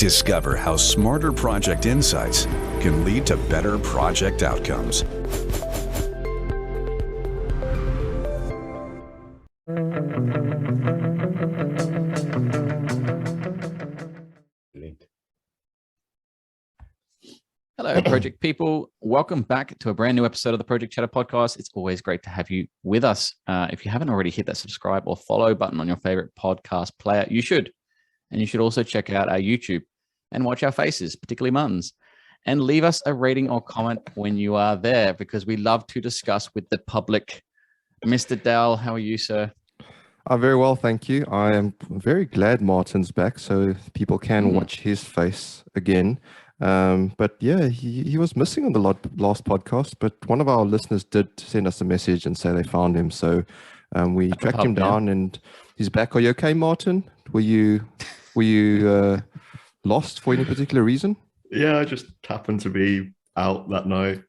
Discover how smarter project insights can lead to better project outcomes. Hello, project people. Welcome back to a brand new episode of the Project Chatter podcast. It's always great to have you with us. If you haven't already hit that subscribe or follow button on your favorite podcast player, you should. And you should also check out our YouTube and watch our faces, particularly Martin's, and leave us a rating or comment when you are there, because we love to discuss with the public. Mr. Dowell, how are you, sir? I'm very well, thank you. I am very glad Martin's back so people can watch his face again. But yeah, he was missing on the last podcast, but one of our listeners did send us a message and say they found him. So we tracked him down and he's back. Are you okay, Martin? Were you lost for any particular reason? Yeah, I just happened to be out that night,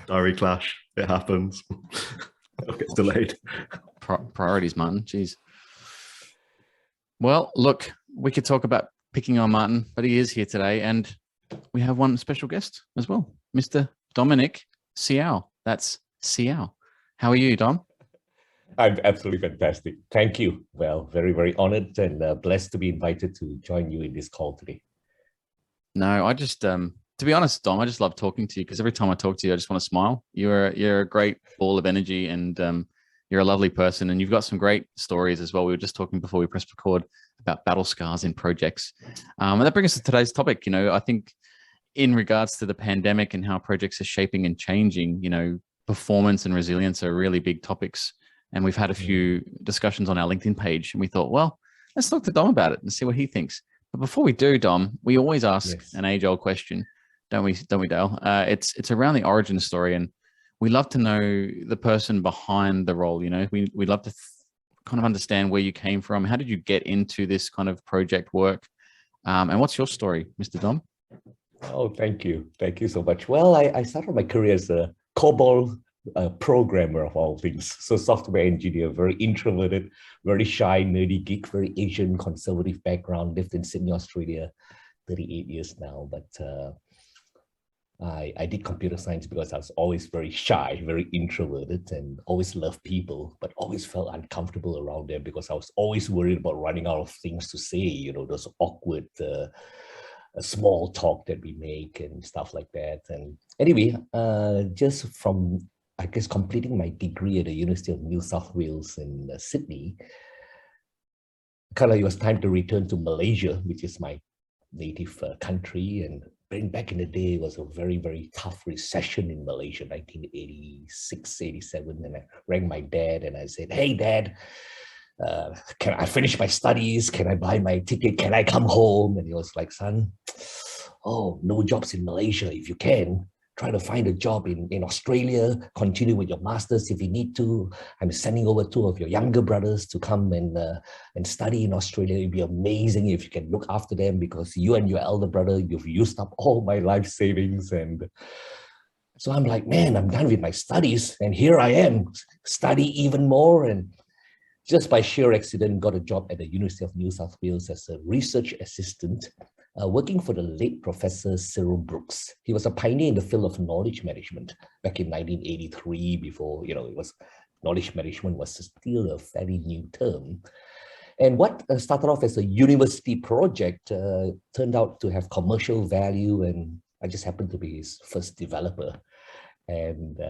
diary clash. It happens. It gets delayed. Priorities, Martin. Jeez. Well, look, we could talk about picking on Martin, but he is here today, and we have one special guest as well, Mr. Dominic Siow. That's Siow. How are you, Dom? I'm absolutely fantastic. Thank you. Well, very, very honored and blessed to be invited to join you in this call today. No, I just, to be honest, Dom, I just love talking to you because every time I talk to you, I just want to smile. You're a great ball of energy, and you're a lovely person, and you've got some great stories as well. We were just talking before we pressed record about battle scars in projects. And that brings us to today's topic. I think in regards to the pandemic and how projects are shaping and changing, performance and resilience are really big topics. And we've had a few discussions on our LinkedIn page, and we thought, well, let's talk to Dom about it and see what he thinks. But before we do, Dom, we always ask an age-old question, don't we, Dale? It's around the origin story, and we love to know the person behind the role. We'd love to kind of understand where you came from. How did you get into this kind of project work? And what's your story, Mr. Dom? Oh, thank you. Thank you so much. Well, I started my career as a COBOL programmer of all things. So software engineer, very introverted, very shy, nerdy geek, very Asian conservative background, lived in Sydney, Australia, 38 years now. But I did computer science because I was always very shy, very introverted, and always loved people, but always felt uncomfortable around them because I was always worried about running out of things to say, those awkward small talk that we make and stuff like that. And anyway, just from, I guess, completing my degree at the University of New South Wales in Sydney, it was time to return to Malaysia, which is my native country. And back in the day, it was a very, very tough recession in Malaysia, 1986, 87. And I rang my dad and I said, "Hey, Dad, can I finish my studies? Can I buy my ticket? Can I come home?" And he was like, "Son, no jobs in Malaysia. If you can, try to find a job in Australia, continue with your master's if you need to. I'm sending over 2 of your younger brothers to come and study in Australia. It'd be amazing if you can look after them because you and your elder brother, you've used up all my life savings." And so I'm like, man, I'm done with my studies. And here I am, study even more. And just by sheer accident, got a job at the University of New South Wales as a research assistant, working for the late Professor Cyril Brooks. He was a pioneer in the field of knowledge management back in 1983, before, knowledge management was still a fairly new term. And what started off as a university project turned out to have commercial value, and I just happened to be his first developer. And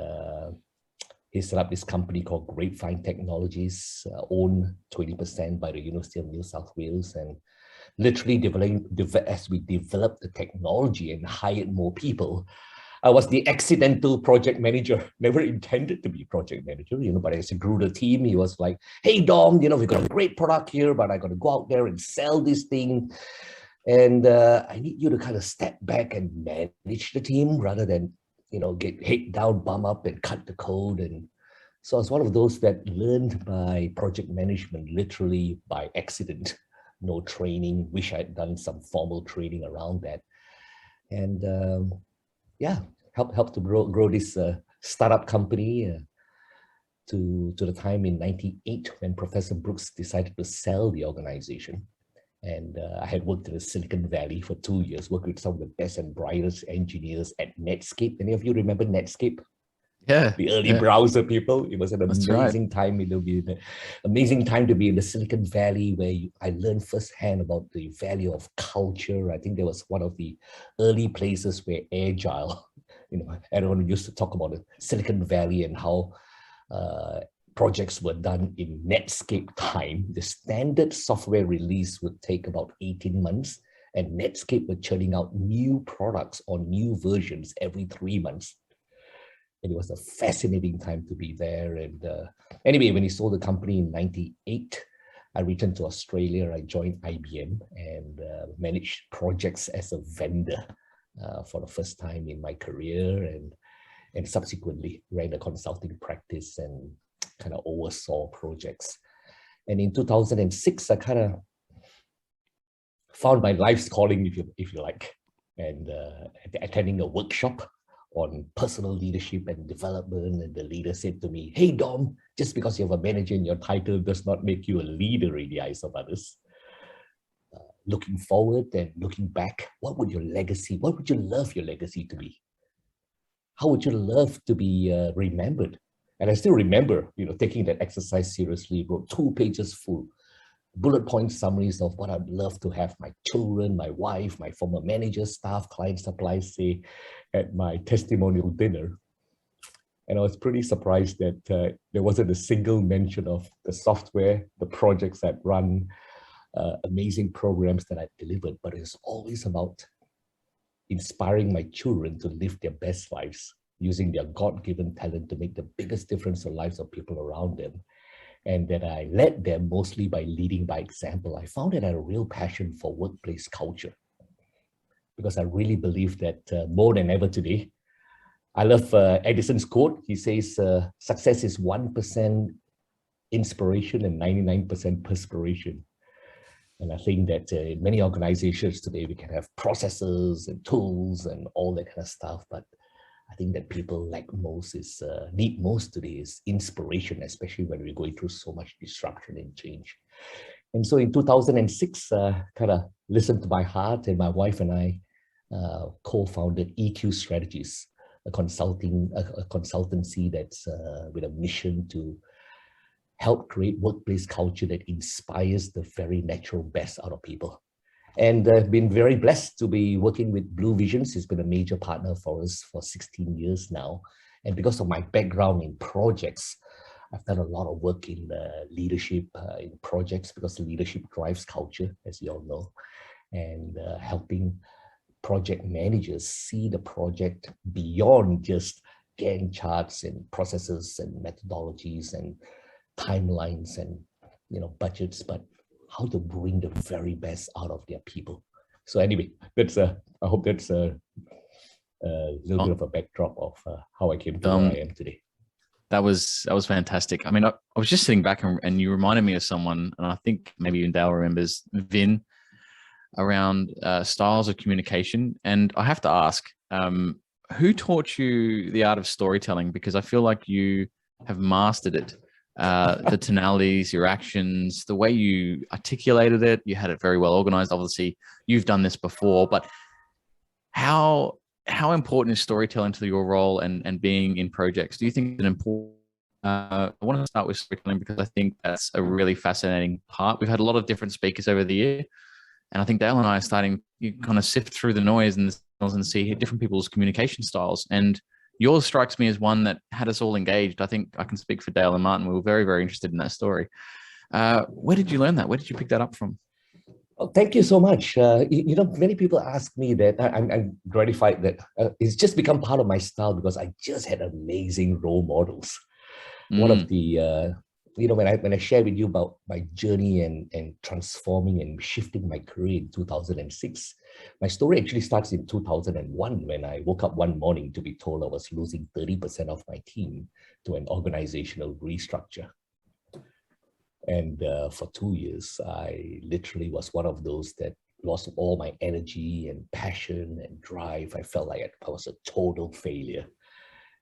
he set up this company called Grapevine Technologies, owned 20% by the University of New South Wales, and literally as we developed the technology and hired more people, I was the accidental project manager. Never intended to be project manager, but as I grew the team, he was like, "Hey, Dom, we've got a great product here, but I got to go out there and sell this thing. And I need you to kind of step back and manage the team rather than, get head down, bum up and cut the code." And so I was one of those that learned by project management literally by accident. No training. Wish I had done some formal training around that. And helped to grow this startup company to the time in 98 when Professor Brooks decided to sell the organization. And I had worked in the Silicon Valley for 2 years, worked with some of the best and brightest engineers at Netscape. Any of you remember Netscape? Yeah. The early yeah. browser people. It was an That's right. amazing time. It will be an amazing time to be in the Silicon Valley, where I learned firsthand about the value of culture. I think there was one of the early places where agile, everyone used to talk about the Silicon Valley and how projects were done in Netscape time. The standard software release would take about 18 months, and Netscape were churning out new products or new versions every 3 months. And it was a fascinating time to be there. And anyway, when he sold the company in 98, I returned to Australia. I joined IBM and managed projects as a vendor for the first time in my career, and subsequently ran a consulting practice and kind of oversaw projects. And in 2006, I kind of found my life's calling, if you like, and attending a workshop on personal leadership and development. And the leader said to me, "Hey, Dom, just because you have a manager in your title does not make you a leader in the eyes of others. Looking forward and looking back, what would you love your legacy to be? How would you love to be remembered?" And I still remember, taking that exercise seriously, wrote 2 pages full, bullet point summaries of what I'd love to have my children, my wife, my former manager, staff, clients, suppliers say at my testimonial dinner. And I was pretty surprised that there wasn't a single mention of the software, the projects I'd run, amazing programs that I'd delivered, but it's always about inspiring my children to live their best lives, using their God-given talent to make the biggest difference in the lives of people around them. And that I led them mostly by leading by example. I found that I had a real passion for workplace culture, because I really believe that more than ever today, I love Edison's quote. He says, success is 1% inspiration and 99% perspiration. And I think that in many organizations today, we can have processes and tools and all that kind of stuff, but I think that people need most today is inspiration, especially when we're going through so much disruption and change. And so in 2006, kind of listened to my heart, and my wife and I co-founded EQ Strategist, a consultancy that's with a mission to help create workplace culture that inspires the very natural best out of people. And I've been very blessed to be working with Blue Visions. It's been a major partner for us for 16 years now. And because of my background in projects, I've done a lot of work in leadership in projects, because leadership drives culture, as you all know, and helping project managers see the project beyond just Gantt charts and processes and methodologies and timelines and budgets, but how to bring the very best out of their people. So anyway, that's I hope that's a little bit of a backdrop of how I came to where I am today. That was fantastic. I mean, I was just sitting back and you reminded me of someone, and I think maybe even Dale remembers, Vin, around styles of communication. And I have to ask, who taught you the art of storytelling? Because I feel like you have mastered it. The tonalities, your actions, the way you articulated it, you had it very well organized. Obviously, you've done this before, but how important is storytelling to your role and being in projects? Do you think it's an important? I want to start with storytelling because I think that's a really fascinating part. We've had a lot of different speakers over the year, and I think Dale and I are starting to kind of sift through the noise and see different people's communication styles. And yours strikes me as one that had us all engaged. I think I can speak for Dale and Martin. We were very, very interested in that story. Where did you learn that? Where did you pick that up from? Oh, thank you so much. Many people ask me that. I'm gratified that it's just become part of my style, because I just had amazing role models. One of the, when I share with you about my journey and transforming and shifting my career in 2006, my story actually starts in 2001 when I woke up one morning to be told I was losing 30% of my team to an organizational restructure. And for 2 years, I literally was one of those that lost all my energy and passion and drive. I felt like I was a total failure.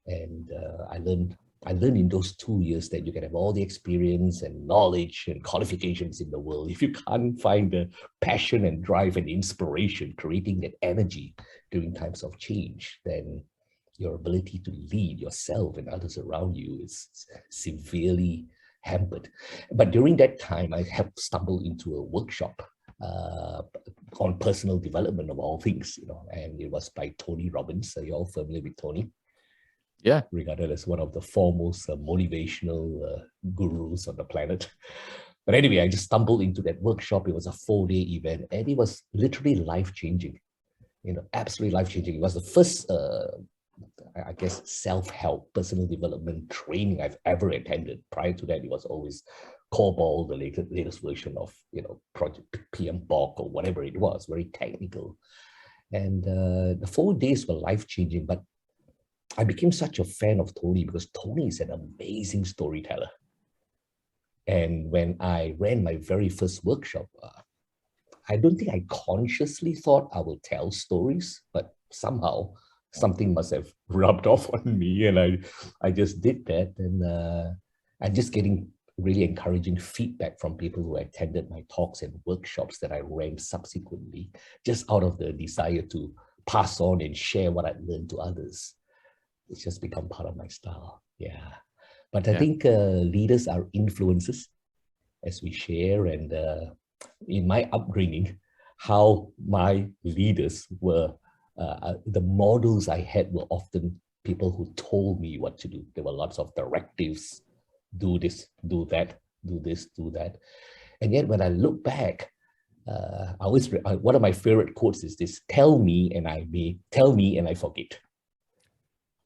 And I learned I learned in those 2 years that you can have all the experience and knowledge and qualifications in the world. If you can't find the passion and drive and inspiration, creating that energy during times of change, then your ability to lead yourself and others around you is severely hampered. But during that time, I have stumbled into a workshop on personal development of all things, and it was by Tony Robbins. Are you all familiar with Tony? Yeah. Regarded as one of the foremost motivational gurus on the planet. But anyway, I just stumbled into that workshop. It was a 4-day event, and it was literally life-changing, absolutely life-changing. It was the first, I guess, self-help, personal development training I've ever attended. Prior to that, it was always COBOL, the latest version of, Project PMBOK or whatever it was, very technical. And the 4 days were life-changing, but I became such a fan of Tony because Tony is an amazing storyteller. And when I ran my very first workshop, I don't think I consciously thought I would tell stories, but somehow something must have rubbed off on me, and I just did that. And I'm just getting really encouraging feedback from people who attended my talks and workshops that I ran subsequently, just out of the desire to pass on and share what I'd learned to others. It's just become part of my style. Yeah. But I think leaders are influencers, as we share. And in my upbringing, how my leaders were, the models I had were often people who told me what to do. There were lots of directives: do this, do that, do this, do that. And yet when I look back, one of my favorite quotes is this: tell me and I forget.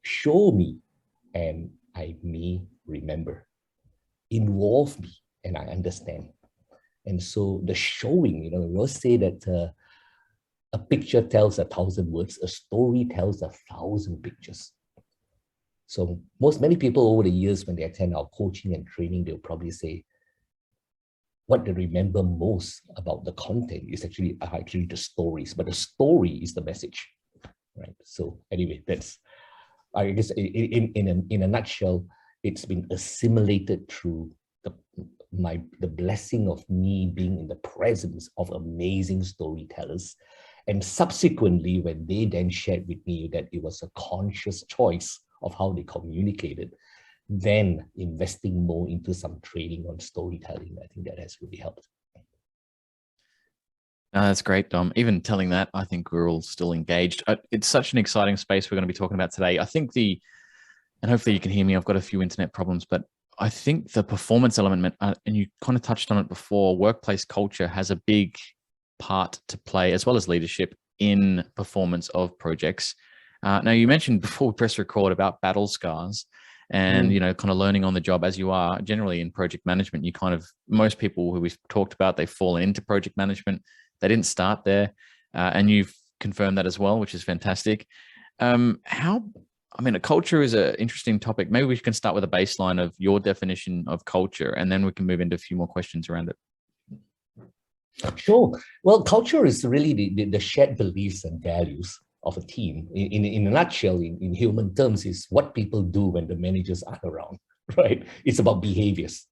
Show me and I may remember. Involve me and I understand. And so the showing, we always say that a picture tells 1,000 words, a story tells 1,000 pictures. So many people over the years, when they attend our coaching and training, they'll probably say what they remember most about the content is actually the stories, but the story is the message, right? So anyway, that's, I guess in a nutshell, it's been assimilated through the blessing of me being in the presence of amazing storytellers. And subsequently, when they then shared with me that it was a conscious choice of how they communicated, then investing more into some training on storytelling, I think that has really helped. No, that's great, Dom. Even telling that, I think we're all still engaged. It's such an exciting space we're going to be talking about today. I think and hopefully you can hear me, I've got a few internet problems, but I think the performance element, and you kind of touched on it before, workplace culture has a big part to play, as well as leadership, in performance of projects. Now, you mentioned before we press record about battle scars and, kind of learning on the job as you are. Generally in project management, most people who we've talked about, they've fallen into project management. They didn't start there, and you've confirmed that as well, which is fantastic. A culture is an interesting topic. Maybe we can start with a baseline of your definition of culture, and then we can move into a few more questions around it. Sure. Well, culture is really the shared beliefs and values of a team. In a nutshell, in human terms, is what people do when the managers aren't around, right? It's about behaviors.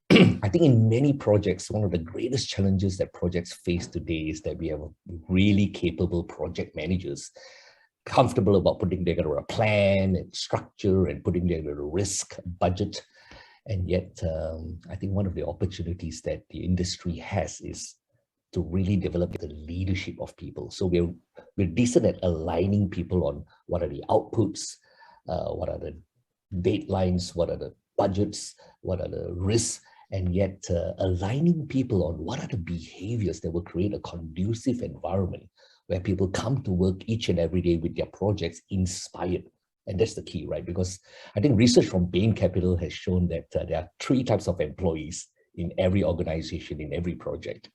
I think in many projects, one of the greatest challenges that projects face today is that we have really capable project managers, comfortable about putting together a plan and structure and putting together a risk budget. And yet, I think one of the opportunities that the industry has is to really develop the leadership of people. So we're decent at aligning people on what are the outputs, what are the deadlines, what are the budgets, what are the risks, and yet aligning people on what are the behaviors that will create a conducive environment where people come to work each and every day with their projects inspired. And that's the key, right? Because I think research from Bain Capital has shown that there are 3 types of employees in every organization, in every project.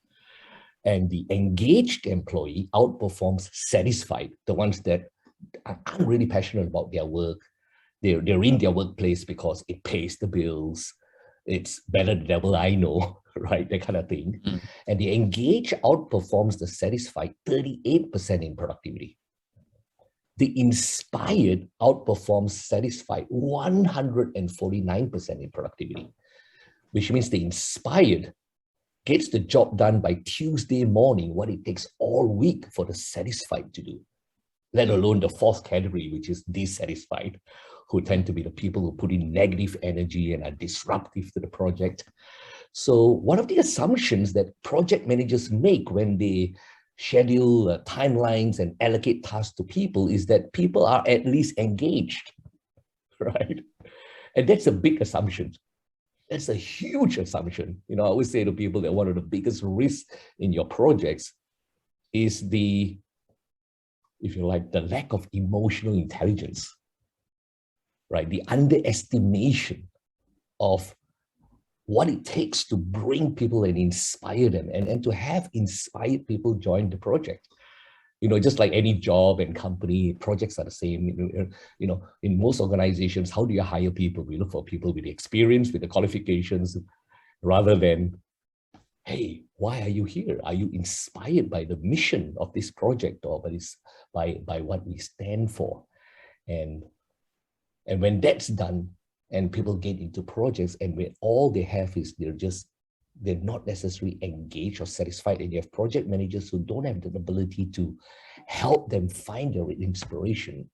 And the engaged employee outperforms satisfied, the ones that aren't really passionate about their work. They're in their workplace because it pays the bills. It's better the devil I know, right? That kind of thing. And the engaged outperforms the satisfied 38% in productivity. the inspired outperforms satisfied 149% in productivity, which means the inspired gets the job done by Tuesday morning, what it takes all week for the satisfied to do, let alone the fourth category, which is dissatisfied, who tend to be the people who put in negative energy and are disruptive to the project. So one of the assumptions that project managers make when they schedule timelines and allocate tasks to people is that people are at least engaged, right? And that's a big assumption. That's a huge assumption. You know, I always say to people that one of the biggest risks in your projects is the, if you like, the lack of emotional intelligence, right? The underestimation of what it takes to bring people and inspire them, and to have inspired people join the project. You know, just like any job and company, projects are the same. You know, in most organizations, how do you hire people? We look for people with the experience, with the qualifications, rather than, hey, why are you here? Are you inspired by the mission of this project, or by what we stand for? And when that's done, and people get into projects, and when all they have is they're not necessarily engaged or satisfied, and you have project managers who don't have the ability to help them find their inspiration,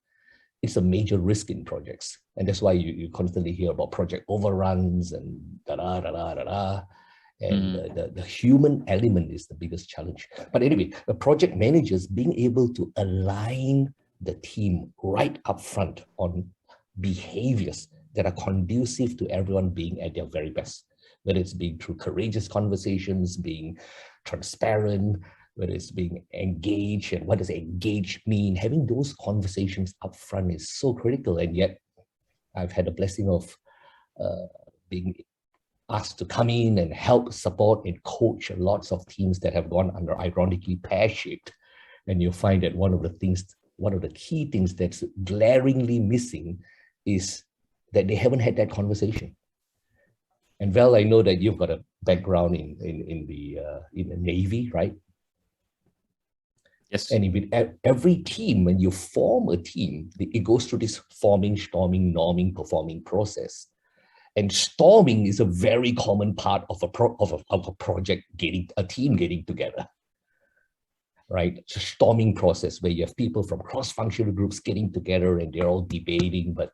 it's a major risk in projects. And that's why you constantly hear about project overruns and da-da-da-da-da-da. And the human element is the biggest challenge. But anyway, the project managers being able to align the team right up front on behaviors that are conducive to everyone being at their very best, whether it's being through courageous conversations, being transparent, whether it's being engaged. And what does engaged mean? Having those conversations up front is so critical. And yet I've had the blessing of being asked to come in and help support and coach lots of teams that have gone under, ironically, pear-shaped. And you'll find that one of the key things that's glaringly missing is that they haven't had that conversation. And Val, I know that you've got a background in the Navy, right? Yes. And with every team, when you form a team, it goes through this forming, storming, norming, performing process. And storming is a very common part of a project a team getting together, right? It's a storming process where you have people from cross-functional groups getting together and they're all debating. But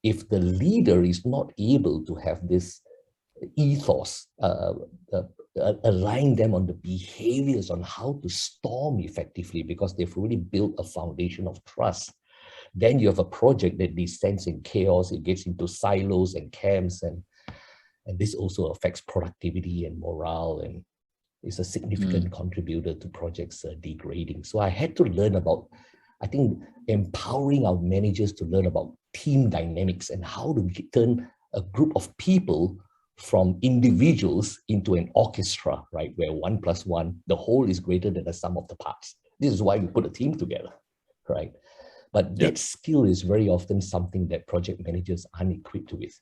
if the leader is not able to have this ethos, align them on the behaviors on how to storm effectively, because they've really built a foundation of trust, then you have a project that descends in chaos. It gets into silos and camps, and this also affects productivity and morale, and is a significant contributor to projects degrading. So I had to learn about, I think, empowering our managers to learn about team dynamics and how to turn a group of people from individuals into an orchestra, right? Where 1 + 1, the whole is greater than the sum of the parts. This is why we put a team together, right? But that skill is very often something that project managers aren't equipped with.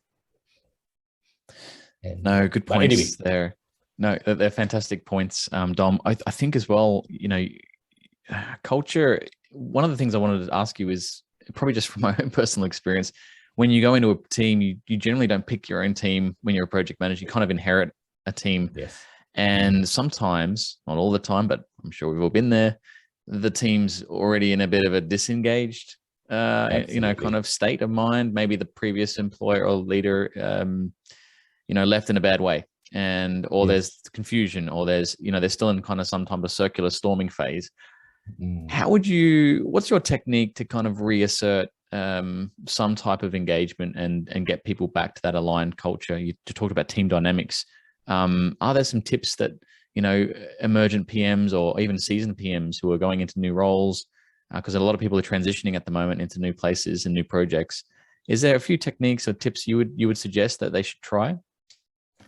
And, no, good points there. No, they're fantastic points, Dom. I think as well, you know, culture, one of the things I wanted to ask you is, probably just from my own personal experience, when you go into a team, you generally don't pick your own team when you're a project manager. You kind of inherit a team. Yes. And sometimes, not all the time, but I'm sure we've all been there, the team's already in a bit of a disengaged, you know, kind of state of mind. Maybe the previous employer or leader, you know, left in a bad way, and or there's confusion, or there's, you know, they're still in kind of some type of circular storming phase. How would what's your technique to kind of reassert some type of engagement and get people back to that aligned culture? You talked about team dynamics. Are there some tips that, you know, emergent PMs or even seasoned PMs who are going into new roles, because a lot of people are transitioning at the moment into new places and new projects, is there a few techniques or tips you would suggest that they should try?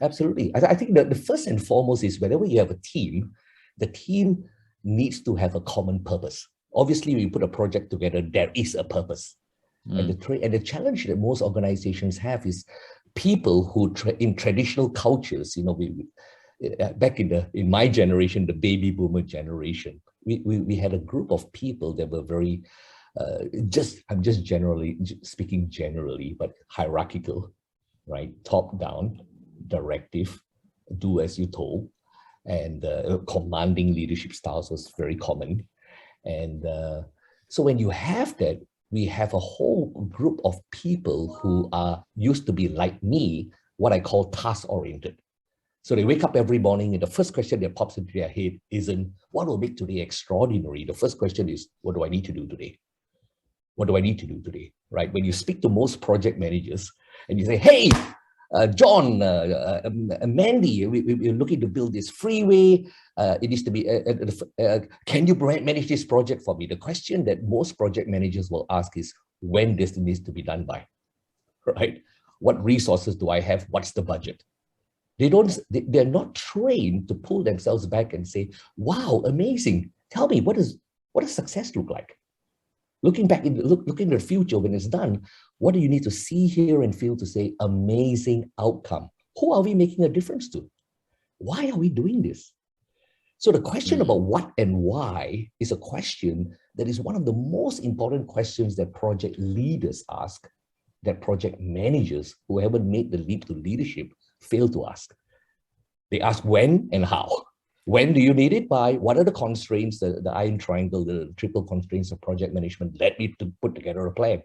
Absolutely. I think that the first and foremost is, whenever you have a team, the team needs to have a common purpose. Obviously, when you put a project together, there is a purpose. And the challenge that most organizations have is people who in traditional cultures, you know, back in my generation, the baby boomer generation, we had a group of people that were very I'm just speaking generally, but hierarchical, right? Top down, directive, do as you're told, and commanding leadership styles was very common. And so when you have that, we have a whole group of people who are used to be like me, what I call task-oriented. So they wake up every morning and the first question that pops into their head isn't, what will make today extraordinary? The first question is, what do I need to do today? What do I need to do today, right? When you speak to most project managers and you say, hey, John, Mandy, we're looking to build this freeway. It needs to be, can you manage this project for me? The question that most project managers will ask is, when this needs to be done by, right? What resources do I have? What's the budget? They're not trained to pull themselves back and say, wow, amazing. Tell me, what does success look like? Looking back, looking at the future when it's done, what do you need to see, hear, and feel to say, amazing outcome? Who are we making a difference to? Why are we doing this? So the question about what and why is a question that is one of the most important questions that project leaders ask, that project managers who haven't made the leap to leadership fail to ask. They ask when and how. When do you need it by? What are the constraints, the iron triangle, the triple constraints of project management led me to put together a plan?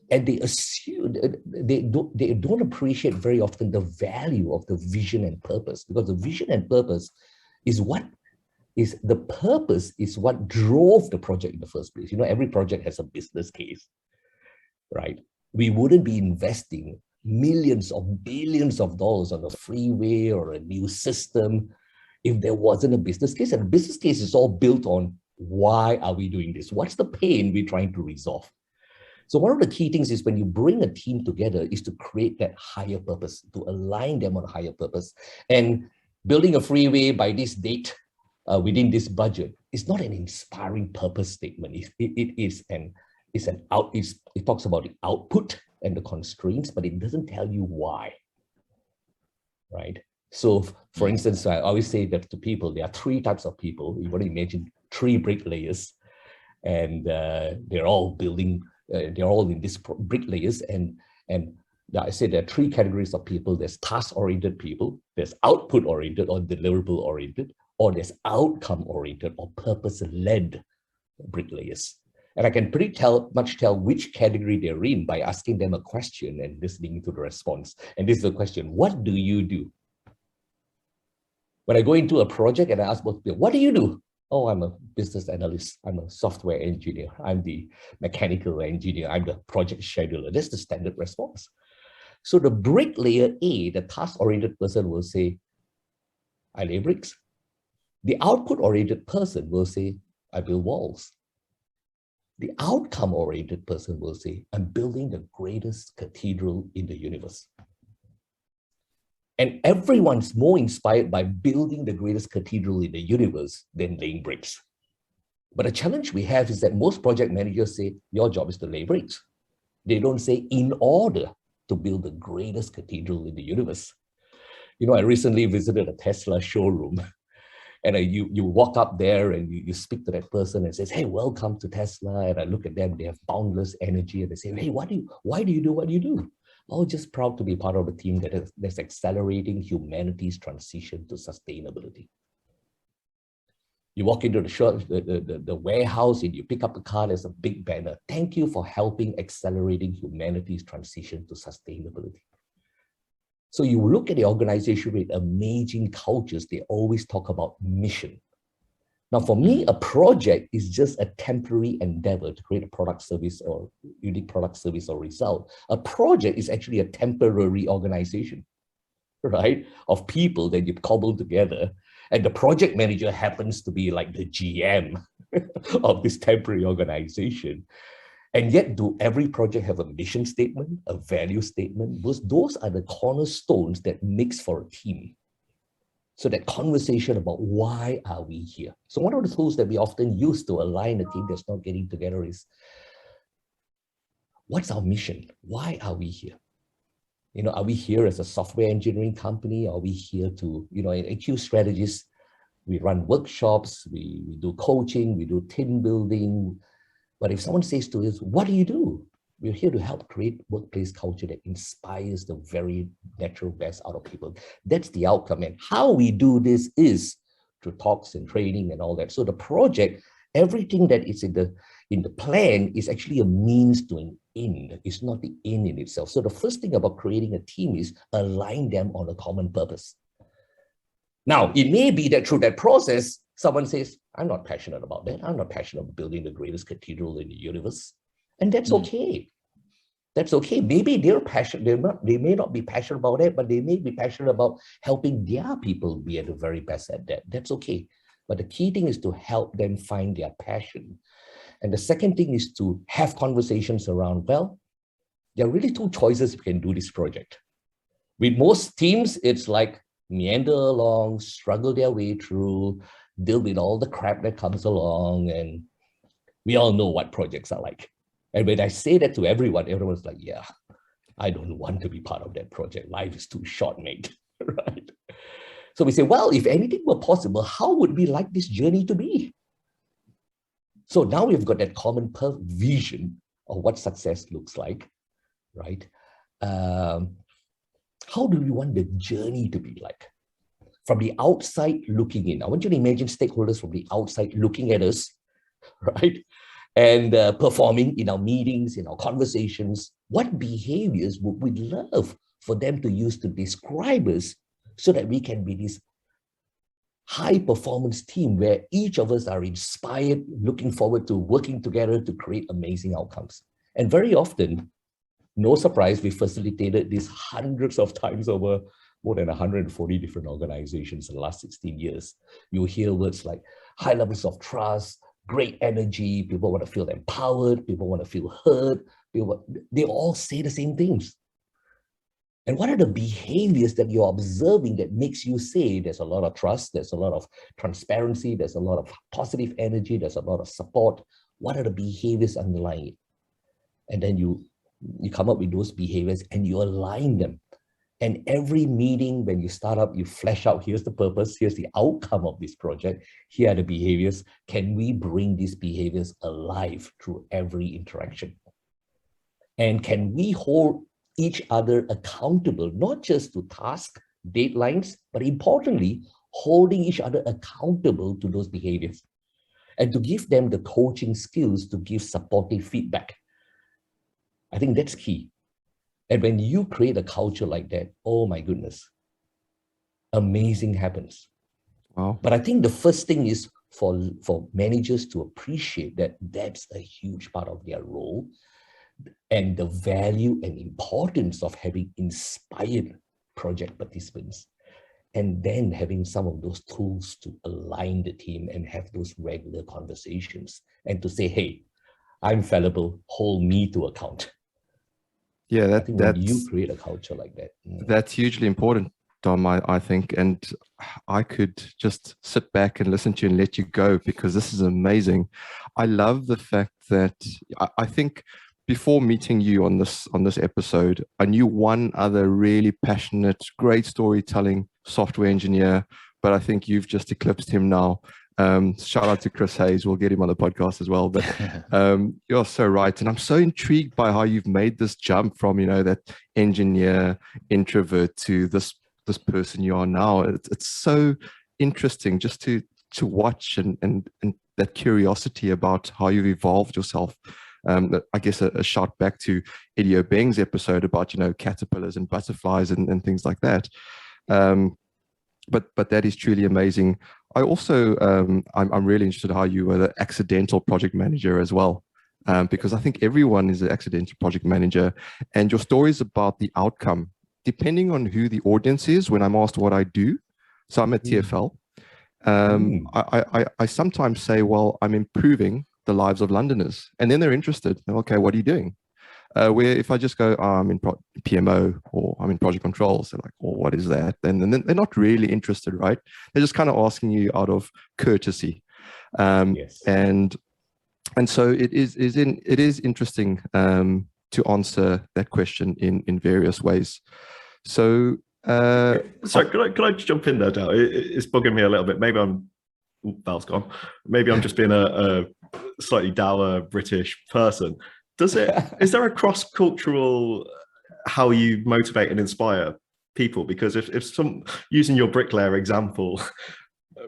And they assume, they don't appreciate very often the value of the vision and purpose, because the vision and purpose is what drove the project in the first place. You know, every project has a business case, right? We wouldn't be investing millions or billions of dollars on a freeway or a new system if there wasn't a business case. And the business case is all built on, why are we doing this? What's the pain we're trying to resolve? So one of the key things is when you bring a team together is to create that higher purpose, to align them on a higher purpose. And building a freeway by this date within this budget is not an inspiring purpose statement. It talks about the output and the constraints, but it doesn't tell you why, right? So for instance, I always say that to people, there are three types of people. You want to imagine 3 bricklayers, and they're all building, they're all in these bricklayers. And I say there are 3 categories of people. There's task-oriented people, there's output-oriented or deliverable-oriented, or there's outcome-oriented or purpose-led bricklayers. And I can pretty much tell which category they're in by asking them a question and listening to the response. And this is the question: what do you do? When I go into a project and I ask most people, what do you do? Oh, I'm a business analyst. I'm a software engineer. I'm the mechanical engineer. I'm the project scheduler. That's the standard response. So the bricklayer A, the task-oriented person, will say, I lay bricks. The output-oriented person will say, I build walls. The outcome-oriented person will say, I'm building the greatest cathedral in the universe. And everyone's more inspired by building the greatest cathedral in the universe than laying bricks. But the challenge we have is that most project managers say, your job is to lay bricks. They don't say, in order to build the greatest cathedral in the universe. You know, I recently visited a Tesla showroom. And you walk up there and you speak to that person and says, hey, welcome to Tesla. And I look at them, they have boundless energy. And they say, hey, why do you do what you do? Oh, just proud to be part of a team that's accelerating humanity's transition to sustainability. You walk into the warehouse and you pick up a car, there's a big banner. Thank you for helping accelerating humanity's transition to sustainability. So you look at the organization with amazing cultures, they always talk about mission. Now, for me, a project is just a temporary endeavor to create a product, service, or unique product, service, or result. A project is actually a temporary organization, right, of people that you've cobbled together. And the project manager happens to be like the GM of this temporary organization. And yet, do every project have a mission statement, a value statement? Those are the cornerstones that makes for a team. So that conversation about why are we here? So one of the tools that we often use to align a team that's not getting together is, what's our mission? Why are we here? You know, are we here as a software engineering company? Are we here to, you know, in EQ Strategist, we run workshops, we do coaching, we do team building. But if someone says to us, what do you do? We're here to help create workplace culture that inspires the very natural best out of people. That's the outcome. And how we do this is through talks and training and all that. So the project, everything that is in the plan is actually a means to an end. It's not the end in itself. So the first thing about creating a team is align them on a common purpose. Now, it may be that through that process, someone says, I'm not passionate about that. I'm not passionate about building the greatest cathedral in the universe. And that's okay. That's okay. Maybe they're passionate. They may not be passionate about it, but they may be passionate about helping their people be at the very best at that. That's okay. But the key thing is to help them find their passion. And the second thing is to have conversations around, well, there are really two choices we can do this project. With most teams, it's like meander along, struggle their way through, deal with all the crap that comes along. And we all know what projects are like. And when I say that to everyone, everyone's like, yeah, I don't want to be part of that project. Life is too short, mate, right? So we say, well, if anything were possible, how would we like this journey to be? So now we've got that common vision of what success looks like, right? How do we want the journey to be like? From the outside looking in. I want you to imagine stakeholders from the outside looking at us, right? And performing in our meetings, in our conversations. What behaviors would we love for them to use to describe us so that we can be this high performance team where each of us are inspired, looking forward to working together to create amazing outcomes. And very often, no surprise, we facilitated this hundreds of times over more than 140 different organizations in the last 16 years. You'll hear words like high levels of trust, great energy, people want to feel empowered, people want to feel heard, they all say the same things. And what are the behaviors that you're observing that makes you say there's a lot of trust, there's a lot of transparency, there's a lot of positive energy, there's a lot of support? What are the behaviors underlying it? And then you come up with those behaviors and you align them. And every meeting, when you start up, you flesh out, here's the purpose, here's the outcome of this project, here are the behaviors. Can we bring these behaviors alive through every interaction? And can we hold each other accountable, not just to task, deadlines, but importantly, holding each other accountable to those behaviors and to give them the coaching skills to give supportive feedback. I think that's key. And when you create a culture like that, oh my goodness, amazing happens. Wow. But I think the first thing is for managers to appreciate that that's a huge part of their role and the value and importance of having inspired project participants, and then having some of those tools to align the team and have those regular conversations and to say, hey, I'm fallible, hold me to account. Yeah, I think when you create a culture like that. That's hugely important, Dom, I think. And I could just sit back and listen to you and let you go because this is amazing. I love the fact that I think before meeting you on this episode, I knew one other really passionate, great storytelling software engineer, but I think you've just eclipsed him now. Shout out to Chris Hayes. We'll get him on the podcast as well. But you're so right. And I'm so intrigued by how you've made this jump from, that engineer, introvert to this person you are now. It's so interesting just to watch and that curiosity about how you've evolved yourself. I guess a shout back to Eddie Obeng's episode about, caterpillars and butterflies and things like that. But that is truly amazing. I also, I'm really interested in how you were the accidental project manager as well, because I think everyone is an accidental project manager, and your stories about the outcome, depending on who the audience is, when I'm asked what I do. So I'm at TFL. I sometimes say, well, I'm improving the lives of Londoners, and then they're interested. Okay, what are you doing? Where if I just go, I'm in PMO or I'm in project controls, they're like, oh, what is that? And then they're not really interested, right? They're just kind of asking you out of courtesy. Yes. And so it is interesting to answer that question in various ways. So sorry, could I just jump in there, Dal? It's bugging me a little bit. Maybe I'm Val's gone. Maybe I'm just being a slightly dour British person. Is there a cross-cultural how you motivate and inspire people? Because if using your bricklayer example,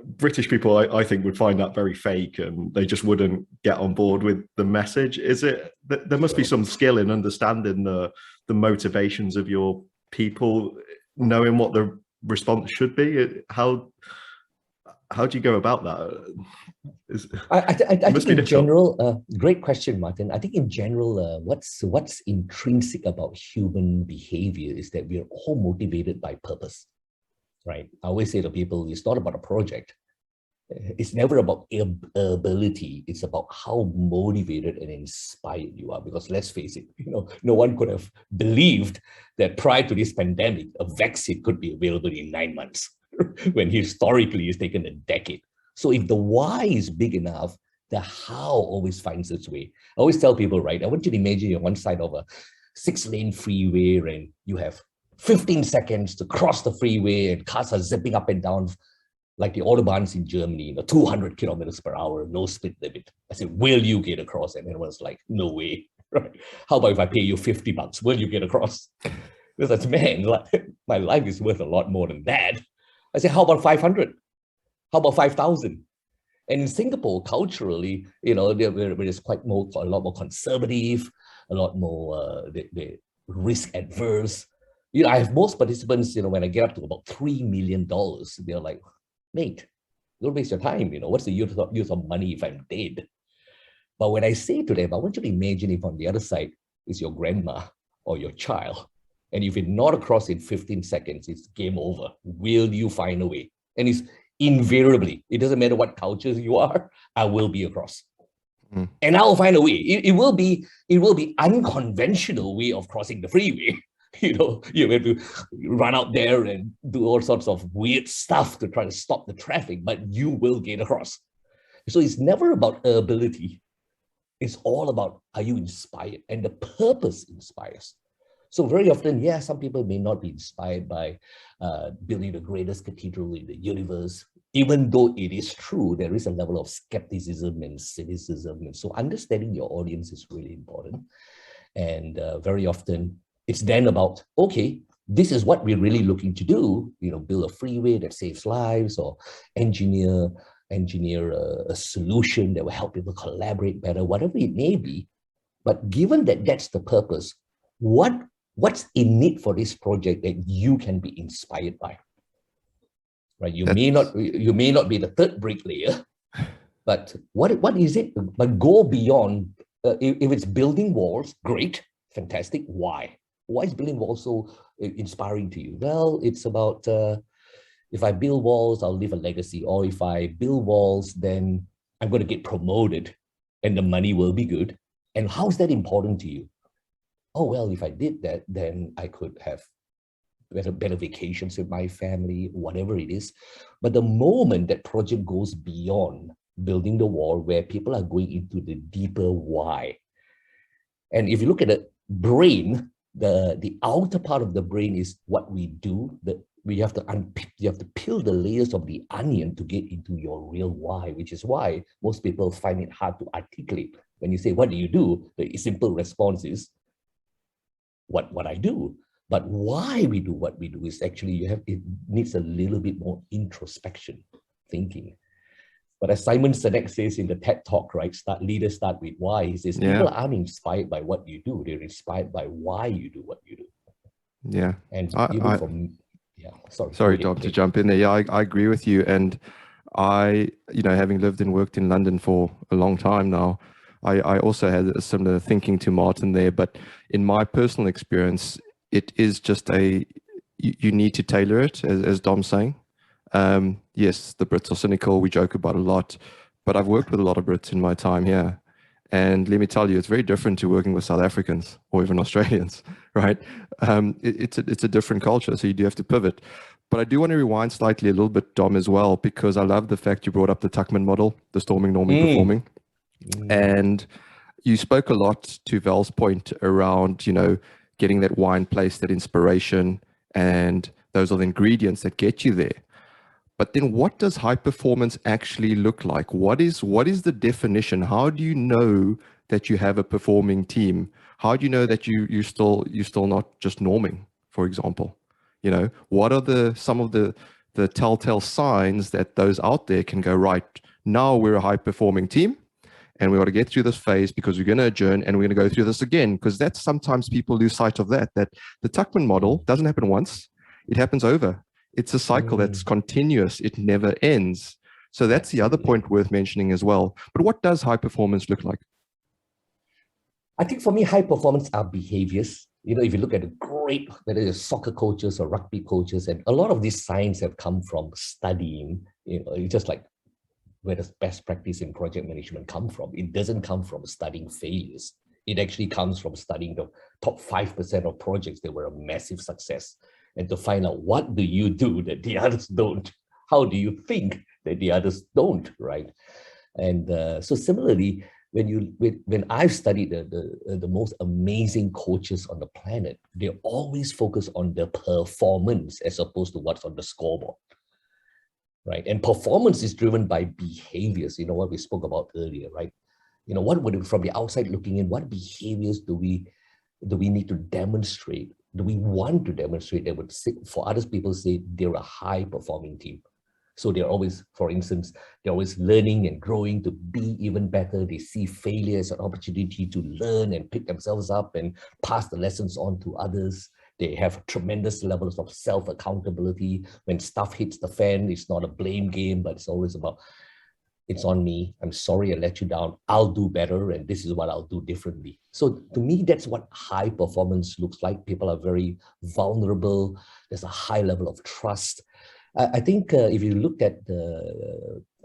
British people, I think, would find that very fake and they just wouldn't get on board with the message. There must be some skill in understanding the motivations of your people, knowing what the response should be. How do you go about that? I think in general, great question, Martin. I think in general, what's intrinsic about human behavior is that we're all motivated by purpose, right? I always say to people, it's not about a project. It's never about ability. It's about how motivated and inspired you are. Because let's face it, no one could have believed that prior to this pandemic, a vaccine could be available in 9 months, when historically it's taken a decade. So if the why is big enough, the how always finds its way. I always tell people, right, I want you to imagine you're one side of a 6-lane freeway and you have 15 seconds to cross the freeway and cars are zipping up and down like the Autobahns in Germany, 200 kilometers per hour, no speed limit. I said, will you get across? And everyone's like, no way. Right? How about if I pay you $50? Will you get across? Because that's, man, my life is worth a lot more than that. I said, how about 500? How about 5,000? And in Singapore, culturally, there is a lot more conservative, a lot more they risk adverse. I have most participants, when I get up to about $3 million, they're like, mate, don't waste your time. What's the use of money if I'm dead? But when I say to them, I want you to imagine if on the other side is your grandma or your child, and if you're not across in 15 seconds, it's game over. Will you find a way? And it's invariably, it doesn't matter what culture you are, I will be across. And I'll find a way. It will be unconventional way of crossing the freeway. You have to run out there and do all sorts of weird stuff to try to stop the traffic, but you will get across. So it's never about ability. It's all about, are you inspired? And the purpose inspires. So very often, some people may not be inspired by building the greatest cathedral in the universe, even though it is true, there is a level of skepticism and cynicism. And so understanding your audience is really important. And very often, it's then about, okay, this is what we're really looking to do, build a freeway that saves lives, or engineer a solution that will help people collaborate better, whatever it may be. But given that that's the purpose, what's in it for this project that you can be inspired by? Right? You may not be the third bricklayer, but what is it? But go beyond. If it's building walls, great, fantastic. Why? Why is building walls so inspiring to you? Well, it's about if I build walls, I'll leave a legacy. Or if I build walls, then I'm going to get promoted and the money will be good. And how's that important to you? Oh, well, if I did that, then I could have better vacations with my family, whatever it is. But the moment that project goes beyond building the wall, where people are going into the deeper why. And if you look at the brain, the outer part of the brain is what we do. You have to peel the layers of the onion to get into your real why, which is why most people find it hard to articulate. When you say, what do you do? The simple response is, what I do. But why we do what we do is actually, it needs a little bit more introspection, thinking. But as Simon Sinek says in the TED Talk, right, leaders start with why. He says, people aren't inspired by what you do. They're inspired by why you do what you do. Yeah. And sorry, Dom, to jump in there. Yeah, I agree with you. And I, having lived and worked in London for a long time now, I also had a similar thinking to Martin there. But in my personal experience, it is just you need to tailor it, as Dom's saying. Yes, the Brits are cynical. We joke about a lot, but I've worked with a lot of Brits in my time here. And let me tell you, it's very different to working with South Africans or even Australians, right? It's a different culture, so you do have to pivot. But I do want to rewind slightly a little bit, Dom, as well, because I love the fact you brought up the Tuckman model, the storming, norming, performing. And you spoke a lot to Val's point around, getting that why in place, that inspiration, and those are the ingredients that get you there. But then what does high performance actually look like? What is the definition? How do you know that you have a performing team? How do you know that you're still not just norming, for example? You know, what are some of the telltale signs that those out there can go, right, now we're a high performing team and we got to get through this phase because we're going to adjourn and we're going to go through this again? Because that's sometimes people lose sight of that the Tuckman model doesn't happen once, it happens over. It's a cycle that's continuous. It never ends. So that's the other point worth mentioning as well. But what does high performance look like? I think for me, high performance are behaviors. You know, if you look at the great, whether it's soccer coaches or rugby coaches, and a lot of these signs have come from studying, you know, it's just like where does best practice in project management come from? It doesn't come from studying failures. It actually comes from studying the top 5% of projects that were a massive success, and to find out what do you do that the others don't? How do you think that the others don't, right? And so similarly, when I've studied the most amazing coaches on the planet, they always focus on the performance as opposed to what's on the scoreboard, right? And performance is driven by behaviors, you know, what we spoke about earlier, right? You know, what would, from the outside looking in, what behaviors do we need to demonstrate? Do we want to demonstrate that would, for other people, say they're a high performing team? So they're always, for instance, they're always learning and growing to be even better. They see failure as an opportunity to learn and pick themselves up and pass the lessons on to others. They have tremendous levels of self-accountability. When stuff hits the fan, it's not a blame game, but it's always about, it's on me. I'm sorry I let you down. I'll do better, and this is what I'll do differently. So to me, that's what high performance looks like. People are very vulnerable. There's a high level of trust. I think if you look at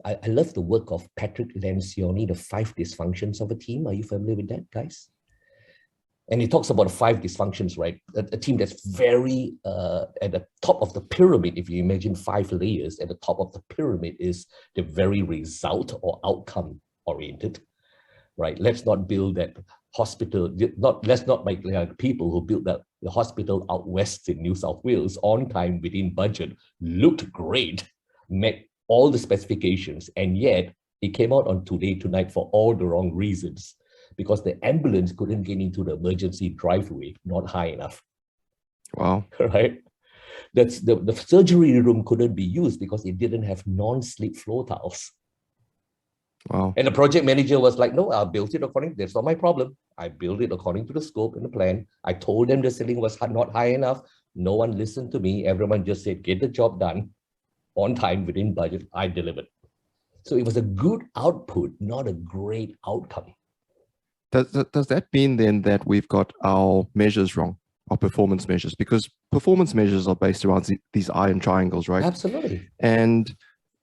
I love the work of Patrick Lencioni, the 5 dysfunctions of a team. Are you familiar with that, guys? And he talks about 5 dysfunctions, right? A team that's very at the top of the pyramid. If you imagine 5 layers, at the top of the pyramid is the very result or outcome oriented, right? Let's not build that hospital. Let's not make people who built the hospital out west in New South Wales on time, within budget, looked great, met all the specifications, and yet it came out on Today Tonight for all the wrong reasons, because the ambulance couldn't get into the emergency driveway, not high enough. Wow. Right? That's the surgery room couldn't be used because it didn't have non-slip floor tiles. Wow. And the project manager was like, no, I built it according, that's not my problem. I built it according to the scope and the plan. I told them the ceiling was not high enough. No one listened to me. Everyone just said, get the job done on time, within budget. I delivered. So it was a good output, not a great outcome. Does that mean then that we've got our measures wrong, our performance measures? Because performance measures are based around these iron triangles, right? Absolutely. And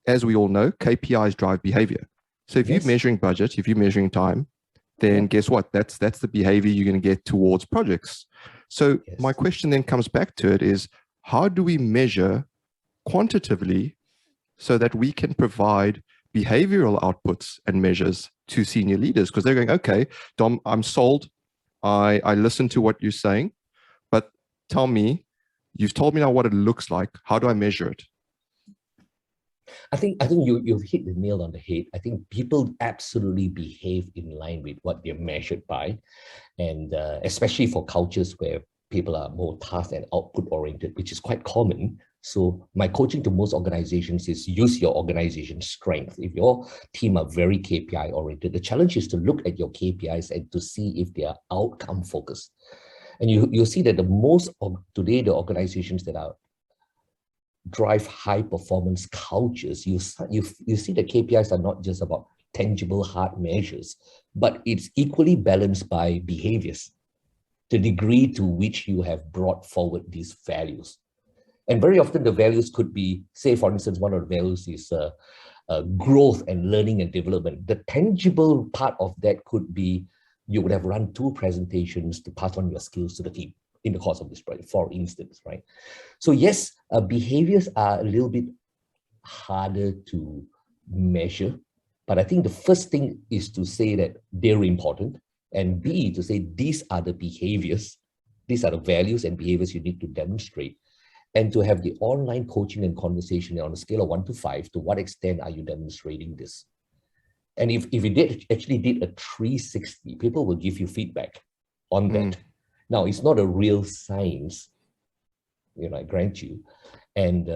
as we all know, KPIs drive behavior. So if you're measuring budget, if you're measuring time, then guess what? That's the behavior you're going to get towards projects. So my question then comes back to it is, how do we measure quantitatively so that we can provide behavioral outputs and measures to senior leaders? Because they're going, okay, Dom, I'm sold. I listen to what you're saying, but tell me, you've told me now what it looks like. How do I measure it? I think you've hit the nail on the head. I think people absolutely behave in line with what they're measured by, and especially for cultures where people are more task and output oriented, which is quite common. So my coaching to most organizations is use your organization's strength. If your team are very KPI oriented, the challenge is to look at your KPIs and to see if they are outcome focused. And you'll see that the most of today, the organizations that are drive high performance cultures, you see the KPIs are not just about tangible hard measures, but it's equally balanced by behaviors, the degree to which you have brought forward these values. And very often the values could be, say, for instance, one of the values is growth and learning and development. The tangible part of that could be you would have run 2 presentations to pass on your skills to the team in the course of this project, for instance, right? So yes, behaviors are a little bit harder to measure, but I think the first thing is to say that they're important, and B, to say these are the behaviors, these are the values and behaviors you need to demonstrate. and to have the online coaching and conversation on a scale of 1 to 5, to what extent are you demonstrating this? And if you actually did a 360, people will give you feedback on that. Now, it's not a real science, I grant you. And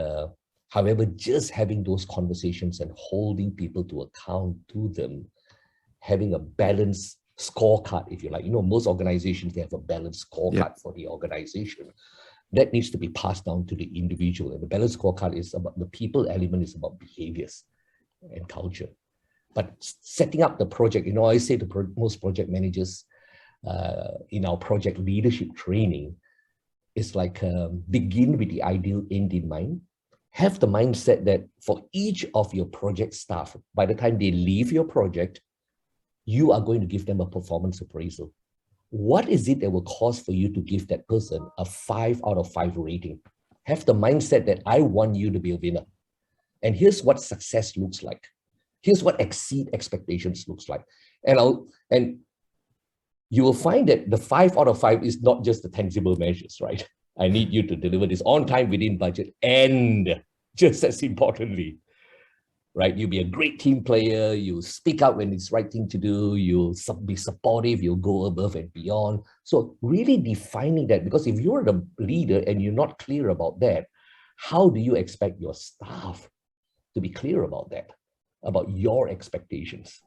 however, just having those conversations and holding people to account to them, having a balanced scorecard, if you like. Most organizations, they have a balanced scorecard for the organization. That needs to be passed down to the individual. And the balanced scorecard is about the people element, is about behaviors and culture. But setting up the project, I say to most project managers in our project leadership training, it's like begin with the ideal end in mind. Have the mindset that for each of your project staff, by the time they leave your project, you are going to give them a performance appraisal. What is it that will cause for you to give that person a 5 out of 5 rating? Have the mindset that I want you to be a winner. And here's what success looks like. Here's what exceed expectations looks like. And you will find that the 5 out of 5 is not just the tangible measures, right? I need you to deliver this on time, within budget, and just as importantly, right? You'll be a great team player. You'll speak out when it's the right thing to do. You'll be supportive. You'll go above and beyond. So really defining that, because if you're the leader and you're not clear about that, how do you expect your staff to be clear about that, about your expectations?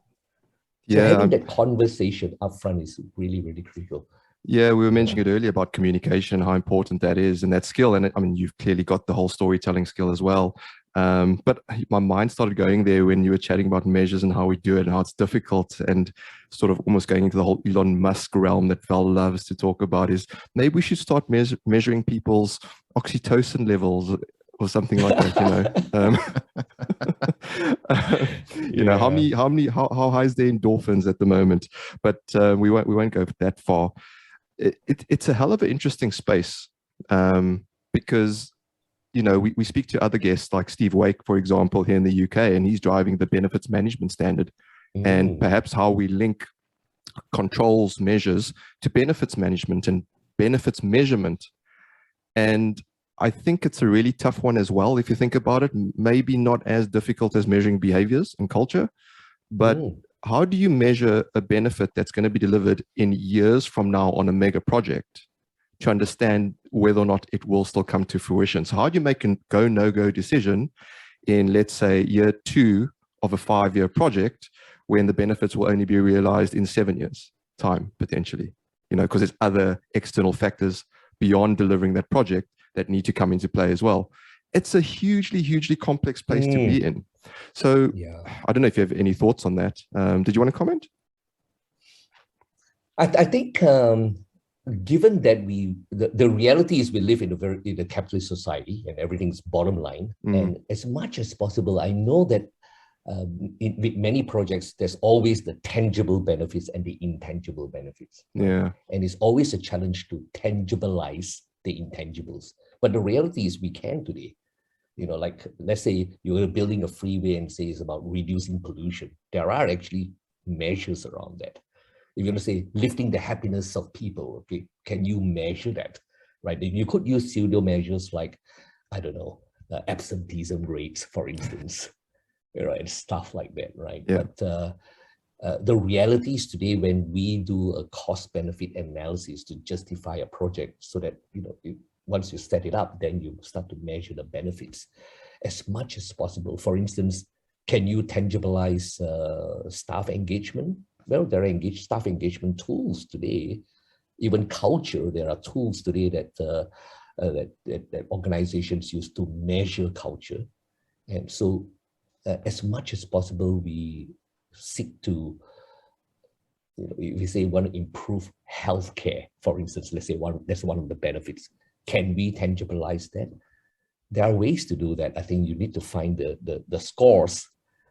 So having that conversation upfront is really, really critical. Yeah, we were mentioning it earlier about communication, how important that is, and that skill. And I mean, you've clearly got the whole storytelling skill as well. But my mind started going there when you were chatting about measures and how we do it and how it's difficult, and sort of almost going into the whole Elon Musk realm that Val loves to talk about, is maybe we should start measuring people's oxytocin levels or something like that, how high is their endorphins at the moment? But we won't go that far. It's a hell of an interesting space, because we speak to other guests like Steve Wake, for example, here in the UK, and he's driving the benefits management standard, and perhaps how we link controls measures to benefits management and benefits measurement. And I think it's a really tough one as well. If you think about it, maybe not as difficult as measuring behaviors and culture, but how do you measure a benefit that's going to be delivered in years from now on a mega project to understand whether or not it will still come to fruition? So how do you make a go, no-go decision in, let's say, year 2 of a 5-year project when the benefits will only be realized in 7 years' time, potentially? Because there's other external factors beyond delivering that project that need to come into play as well. It's a hugely, hugely complex place to be in. So I don't know if you have any thoughts on that. Did you want to comment? I think given that the reality is we live in a capitalist society and everything's bottom line, and as much as possible, I know that with many projects, there's always the tangible benefits and the intangible benefits. Yeah. And it's always a challenge to tangibilize the intangibles. But the reality is we can today. Like, let's say you're building a freeway and say it's about reducing pollution. There are actually measures around that. If you're going to say lifting the happiness of people, okay, can you measure that, right? You could use pseudo measures like, I don't know, absenteeism rates, for instance, right? Stuff like that, right? Yeah. But the reality is today, when we do a cost-benefit analysis to justify a project, so that once you set it up, then you start to measure the benefits as much as possible. For instance, can you tangibilize staff engagement? Well, there are staff engagement tools today. Even culture, there are tools today that organizations use to measure culture. And so as much as possible, we seek to, if we say we want to improve healthcare, for instance, let's say that's one of the benefits. Can we tangibilize that? There are ways to do that. I think you need to find the scores,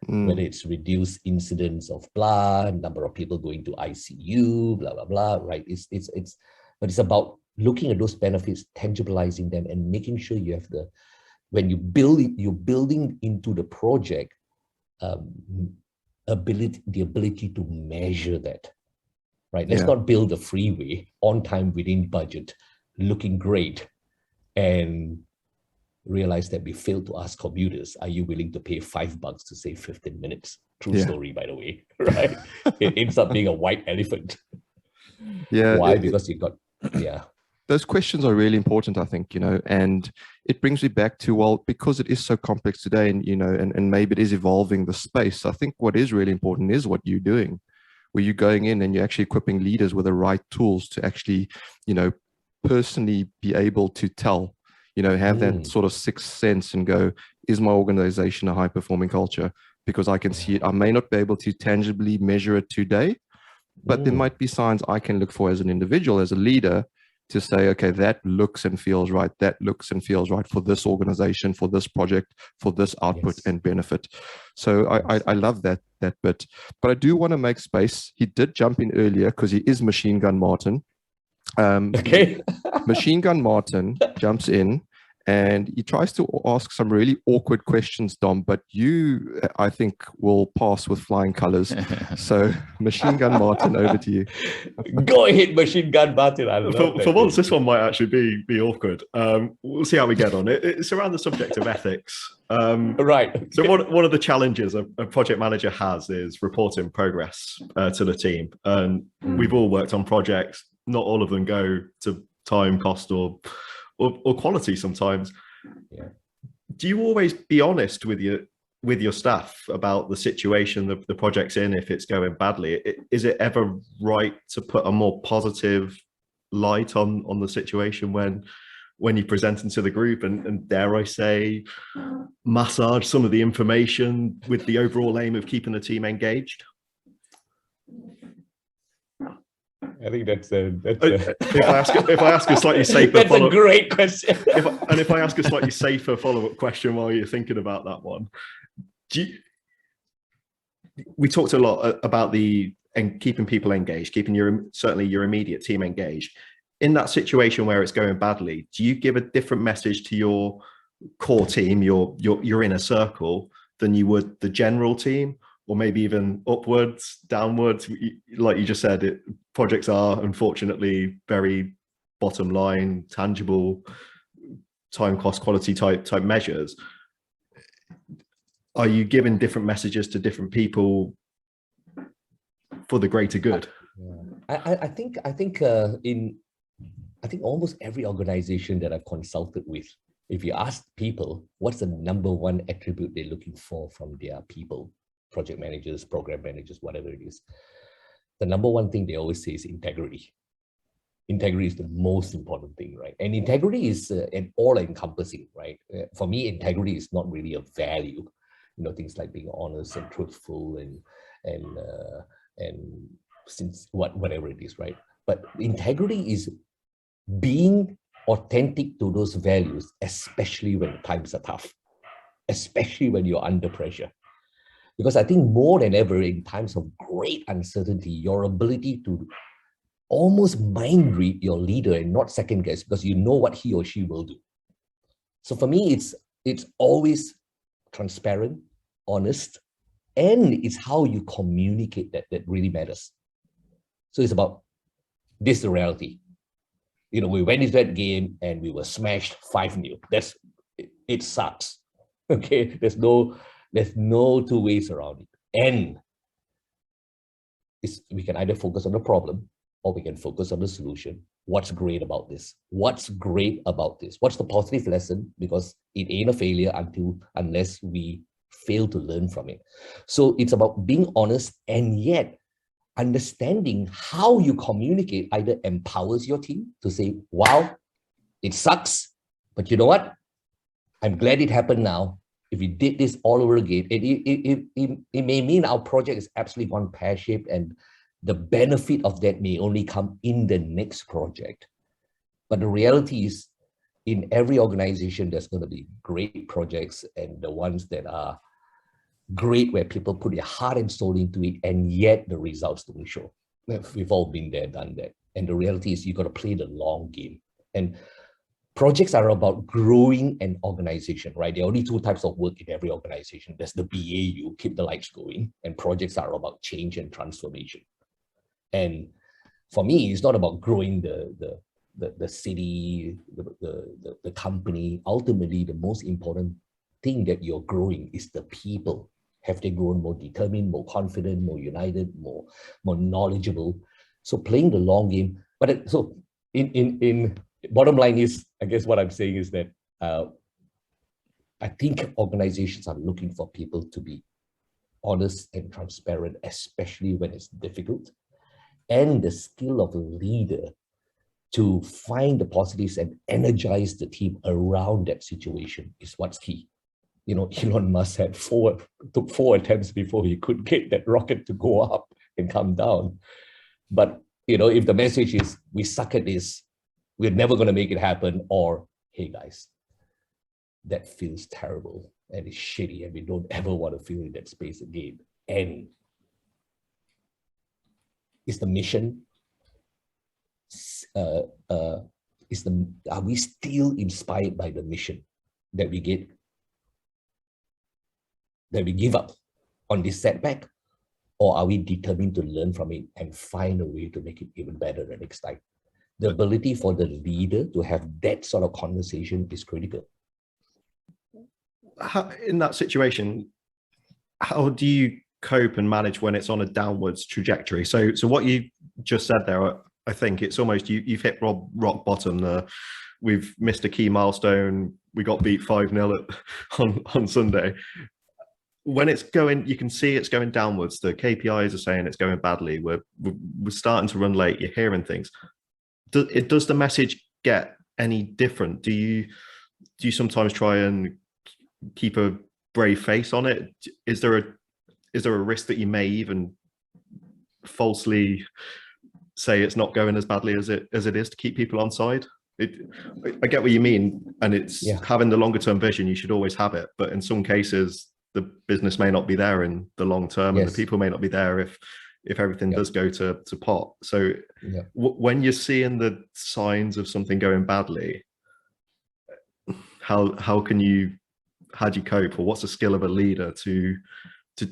whether it's reduced incidence of blood, number of people going to ICU, blah, blah, blah, right? But it's about looking at those benefits, tangibilizing them, and making sure you have when you're building into the project, the ability to measure that, right? Let's not build a freeway on time, within budget, looking great, and realized that we failed to ask commuters, are you willing to pay $5 to save 15 minutes? True story, by the way, right? It ends up being a white elephant. Yeah. Why? Because you got, those questions are really important, I think, and it brings me back to, well, because it is so complex today, and, and maybe it is evolving the space. I think what is really important is what you're doing, where you're going in and you're actually equipping leaders with the right tools to actually, personally be able to tell, have that sort of sixth sense and go, is my organization a high performing culture? Because I can see it. I may not be able to tangibly measure it today, but there might be signs I can look for as an individual, as a leader, to say, okay, that looks and feels right. That looks and feels right for this organization, for this project, for this output and benefit. So I love that bit. But I do want to make space. He did jump in earlier because he is Machine Gun Martin. Machine Gun Martin jumps in and he tries to ask some really awkward questions, Dom, but you, I think, will pass with flying colors. So Machine Gun Martin, over to you. Go ahead, Machine Gun Martin. For once, this one might actually be awkward. We'll see how we get on. It's around the subject of ethics. Right. So one of the challenges a project manager has is reporting progress to the team. And we've all worked on projects. Not all of them go to time, cost, or quality sometimes. Do you always be honest with your staff about the situation the project's in if it's going badly? Is it ever right to put a more positive light on the situation when you're presenting to the group and dare I say, massage some of the information with the overall aim of keeping the team engaged? I think that's if I ask a slightly safer that's a great question. if I ask a slightly safer follow-up question while you're thinking about that one, we talked a lot about keeping people engaged, keeping certainly your immediate team engaged. In that situation where it's going badly, do you give a different message to your core team, your inner circle, than you would the general team? Or maybe even upwards, downwards, like you just said, projects are unfortunately very bottom line, tangible, time, cost, quality type measures. Are you giving different messages to different people for the greater good? I think almost every organization that I've consulted with, if you ask people, what's the number one attribute they're looking for from their people? Project managers, program managers, whatever it is. The number one thing they always say is integrity. Integrity is the most important thing, right? And integrity is an all-encompassing, right? For me, integrity is not really a value. Things like being honest and truthful and since whatever it is, right? But integrity is being authentic to those values, especially when times are tough, especially when you're under pressure. Because I think more than ever in times of great uncertainty, your ability to almost mind read your leader and not second guess, because you know what he or she will do. So for me, it's always transparent, honest, and it's how you communicate that really matters. So it's about this is the reality. We went into that game and we were smashed 5-0. It sucks. Okay, there's no two ways around it. And we can either focus on the problem or we can focus on the solution. What's great about this? What's great about this? What's the positive lesson? Because it ain't a failure unless we fail to learn from it. So it's about being honest and yet understanding how you communicate either empowers your team to say, wow, it sucks, but you know what? I'm glad it happened now. If we did this all over again, it may mean our project is absolutely gone pear-shaped, and the benefit of that may only come in the next project. But the reality is, in every organization, there's going to be great projects and the ones that are great where people put their heart and soul into it, and yet the results don't show. We've all been there, done that. And the reality is you've got to play the long game. And projects are about growing an organization, right? There are only two types of work in every organization. There's the BAU, keep the lights going, and projects are about change and transformation. And for me, it's not about growing the the city, the company. Ultimately, the most important thing that you're growing is the people. Have they grown more determined, more confident, more united, more knowledgeable? So playing the long game. But so in bottom line is, I guess what I'm saying is that I think organizations are looking for people to be honest and transparent, especially when it's difficult. And the skill of a leader to find the positives and energize the team around that situation is what's key. You know, Elon Musk took four attempts before he could get that rocket to go up and come down. But, you know, if the message is, we suck at this, we're never going to make it happen, or, hey guys, that feels terrible and it's shitty and we don't ever want to feel in that space again. And is the mission, are we still inspired by the mission that we give up on this setback, or are we determined to learn from it and find a way to make it even better the next time? The ability for the leader to have that sort of conversation is critical. In that situation, how do you cope and manage when it's on a downwards trajectory? So what you just said there, I think it's almost you've hit rock bottom. We've missed a key milestone. We got beat 5-0 on Sunday. When it's going, you can see it's going downwards. The KPIs are saying it's going badly. We're starting to run late. You're hearing things. Does the message get any different? Do you sometimes try and keep a brave face on it? Is there a risk that you may even falsely say it's not going as badly as it is to keep people on side? I get what you mean, and it's having the longer term vision. You should always have it, but in some cases the business may not be there in the long term, and the people may not be there if everything does go to pot. So when you're seeing the signs of something going badly, how do you cope, or what's the skill of a leader to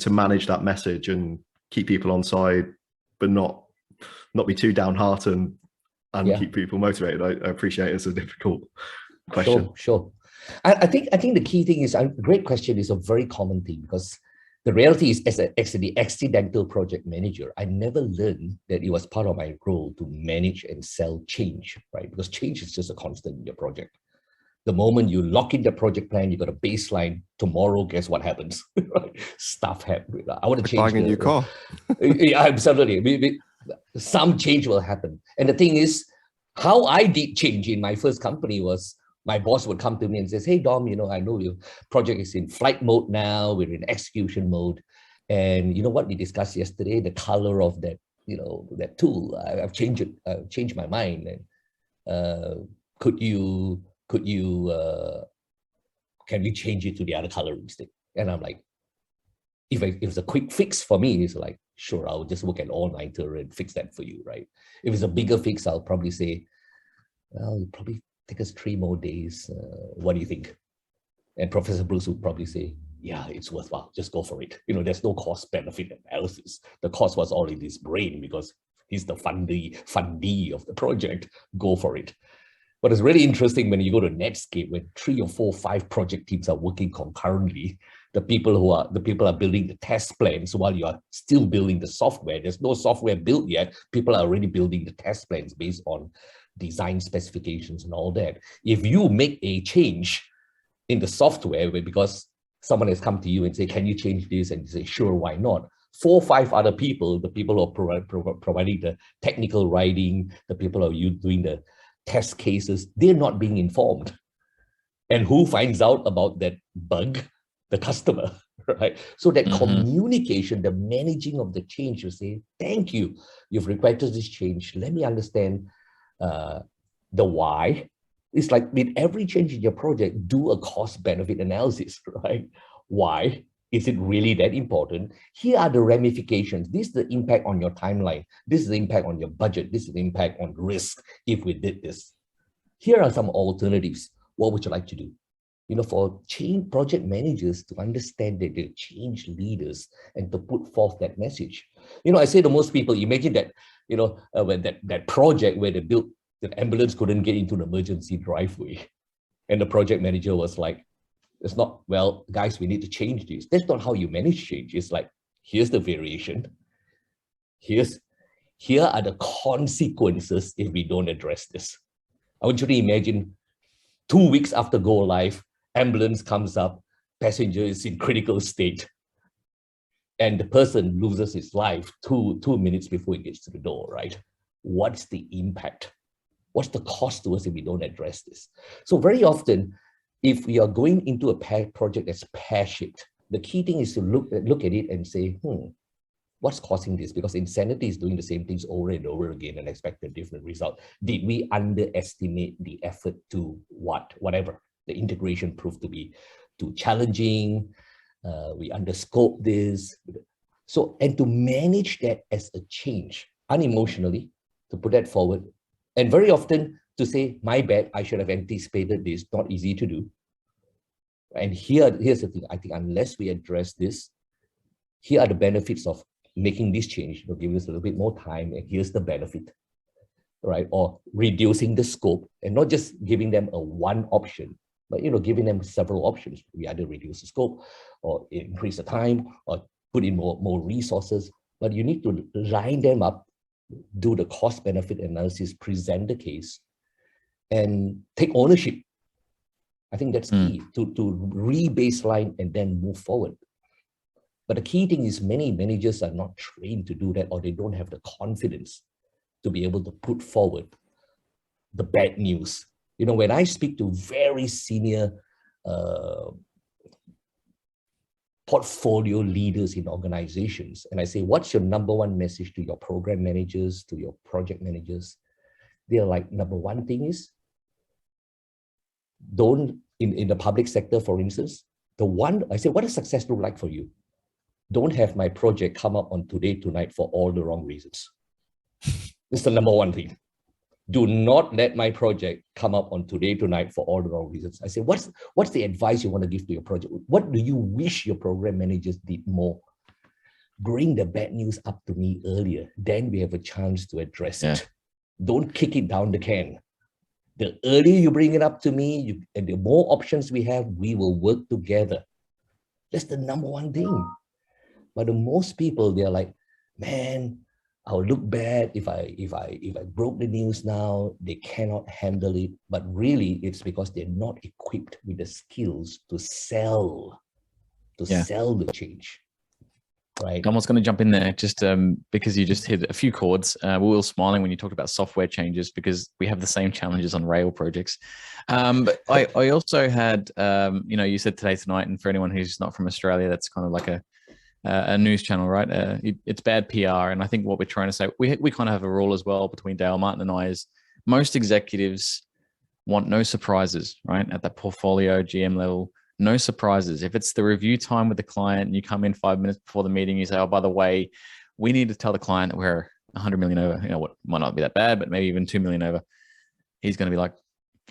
manage that message and keep people on side, but not be too downhearted and keep people motivated? I appreciate it's a difficult question. Sure. I think the key thing is, a great question is a very common thing, because the reality is, as the accidental project manager, I never learned that it was part of my role to manage and sell change, right? Because change is just a constant in your project. The moment you lock in the project plan, you got a baseline. Tomorrow, guess what happens? Stuff happens. I want to change. Buying a new car. Yeah, absolutely. Some change will happen. And the thing is, how I did change in my first company was, my boss would come to me and says, hey, Dom, you know, I know your project is in flight mode now. We're in execution mode. And you know what we discussed yesterday? The color of that, you know, that tool. I've changed it. I've changed my mind. And can we change it to the other color instead? And I'm like, if it's a quick fix for me, it's like, sure, I'll just work an all-nighter and fix that for you, right? If it's a bigger fix, I'll probably say, well, you probably take us 3 more days. What do you think? And Professor Bruce would probably say, yeah, it's worthwhile. Just go for it. You know, there's no cost benefit analysis. The cost was all in his brain because he's the fundee of the project. Go for it. But it's really interesting when you go to Netscape, when 3 or 4 or 5 project teams are working concurrently. The people are building the test plans while you are still building the software. There's no software built yet. People are already building the test plans based on design specifications and all that. If you make a change in the software because someone has come to you and say, can you change this? And you say, sure, why not? 4 or 5 other people, the people who are providing the technical writing, the people who are doing the test cases, they're not being informed. And who finds out about that bug? The customer, right? So that communication, the managing of the change, you say, thank you, you've requested this change. Let me understand the why. It's like with every change in your project, do a cost benefit analysis, right? Why? Is it really that important? Here are the ramifications. This is the impact on your timeline. This is the impact on your budget. This is the impact on risk if we did this. Here are some alternatives. What would you like to do? You know, for change project managers to understand that they're change leaders and to put forth that message. You know, I say to most people, imagine that, you know, when that project where they built The ambulance couldn't get into the emergency driveway. And the project manager was like, it's not, well, guys, we need to change this. That's not how you manage change. It's like, here's the variation. Here are the consequences if we don't address this. I want you to imagine 2 weeks after go live, ambulance comes up, passenger is in critical state, and the person loses his life two minutes before he gets to the door, right? What's the impact? What's the cost to us if we don't address this? So very often, if we are going into a project that's pear-shaped, the key thing is to look at it and say, what's causing this? Because insanity is doing the same things over and over again and expect a different result. Did we underestimate the effort to whatever? The integration proved to be too challenging. We underscope this. So, and to manage that as a change, unemotionally, to put that forward, and very often to say, my bad, I should have anticipated this, not easy to do. And here's the thing, I think unless we address this, here are the benefits of making this change, giving us a little bit more time, and here's the benefit, right? Or reducing the scope and not just giving them a one option, but giving them several options. We either reduce the scope or increase the time or put in more resources, but you need to line them up, do the cost benefit analysis, present the case, and take ownership. I think that's key to re-baseline and then move forward. But the key thing is many managers are not trained to do that, or they don't have the confidence to be able to put forward the bad news. When I speak to very senior portfolio leaders in organizations, and I say, what's your number one message to your program managers, to your project managers? They're like, number one thing is, in the public sector, for instance, I say, what does success look like for you? Don't have my project come up on today, tonight for all the wrong reasons. It's the number one thing. Do not let my project come up on today, tonight for all the wrong reasons. I say, what's the advice you want to give to your project? What do you wish your program managers did more? Bring the bad news up to me earlier. Then we have a chance to address it. Don't kick it down the can. The earlier you bring it up to me, and the more options we have, we will work together. That's the number one thing. But the most people, they're like, man, I'll look bad if I broke the news now. They cannot handle it. But really, it's because they're not equipped with the skills to sell the change. Right. Dom was going to jump in there just because you just hit a few chords. We were all smiling when you talked about software changes because we have the same challenges on rail projects. But I also had, you said Today Tonight, and for anyone who's not from Australia, that's kind of like a news channel, right? It's bad PR. And I think what we're trying to say, we kind of have a rule as well between Dale, Martin and I, is most executives want no surprises, right? At that portfolio GM level, no surprises. If it's the review time with the client and you come in 5 minutes before the meeting, you say, oh, by the way, we need to tell the client that we're 100 million over, what might not be that bad, but maybe even 2 million over. He's going to be like,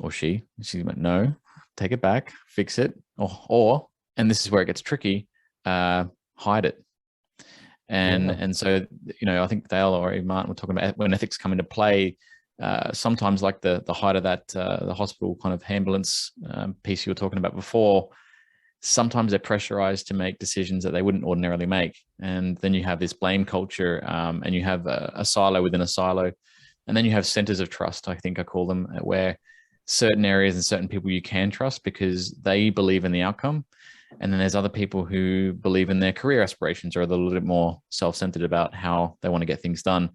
or she's like, no, take it back, fix it. Or, and this is where it gets tricky, hide it. And so, I think Dale or even Martin were talking about when ethics come into play, sometimes like the height of that, the hospital kind of ambulance piece you were talking about before, sometimes they're pressurized to make decisions that they wouldn't ordinarily make. And then you have this blame culture and you have a silo within a silo. And then you have centers of trust, I think I call them, where certain areas and certain people you can trust because they believe in the outcome. And then there's other people who believe in their career aspirations or are a little bit more self-centered about how they want to get things done.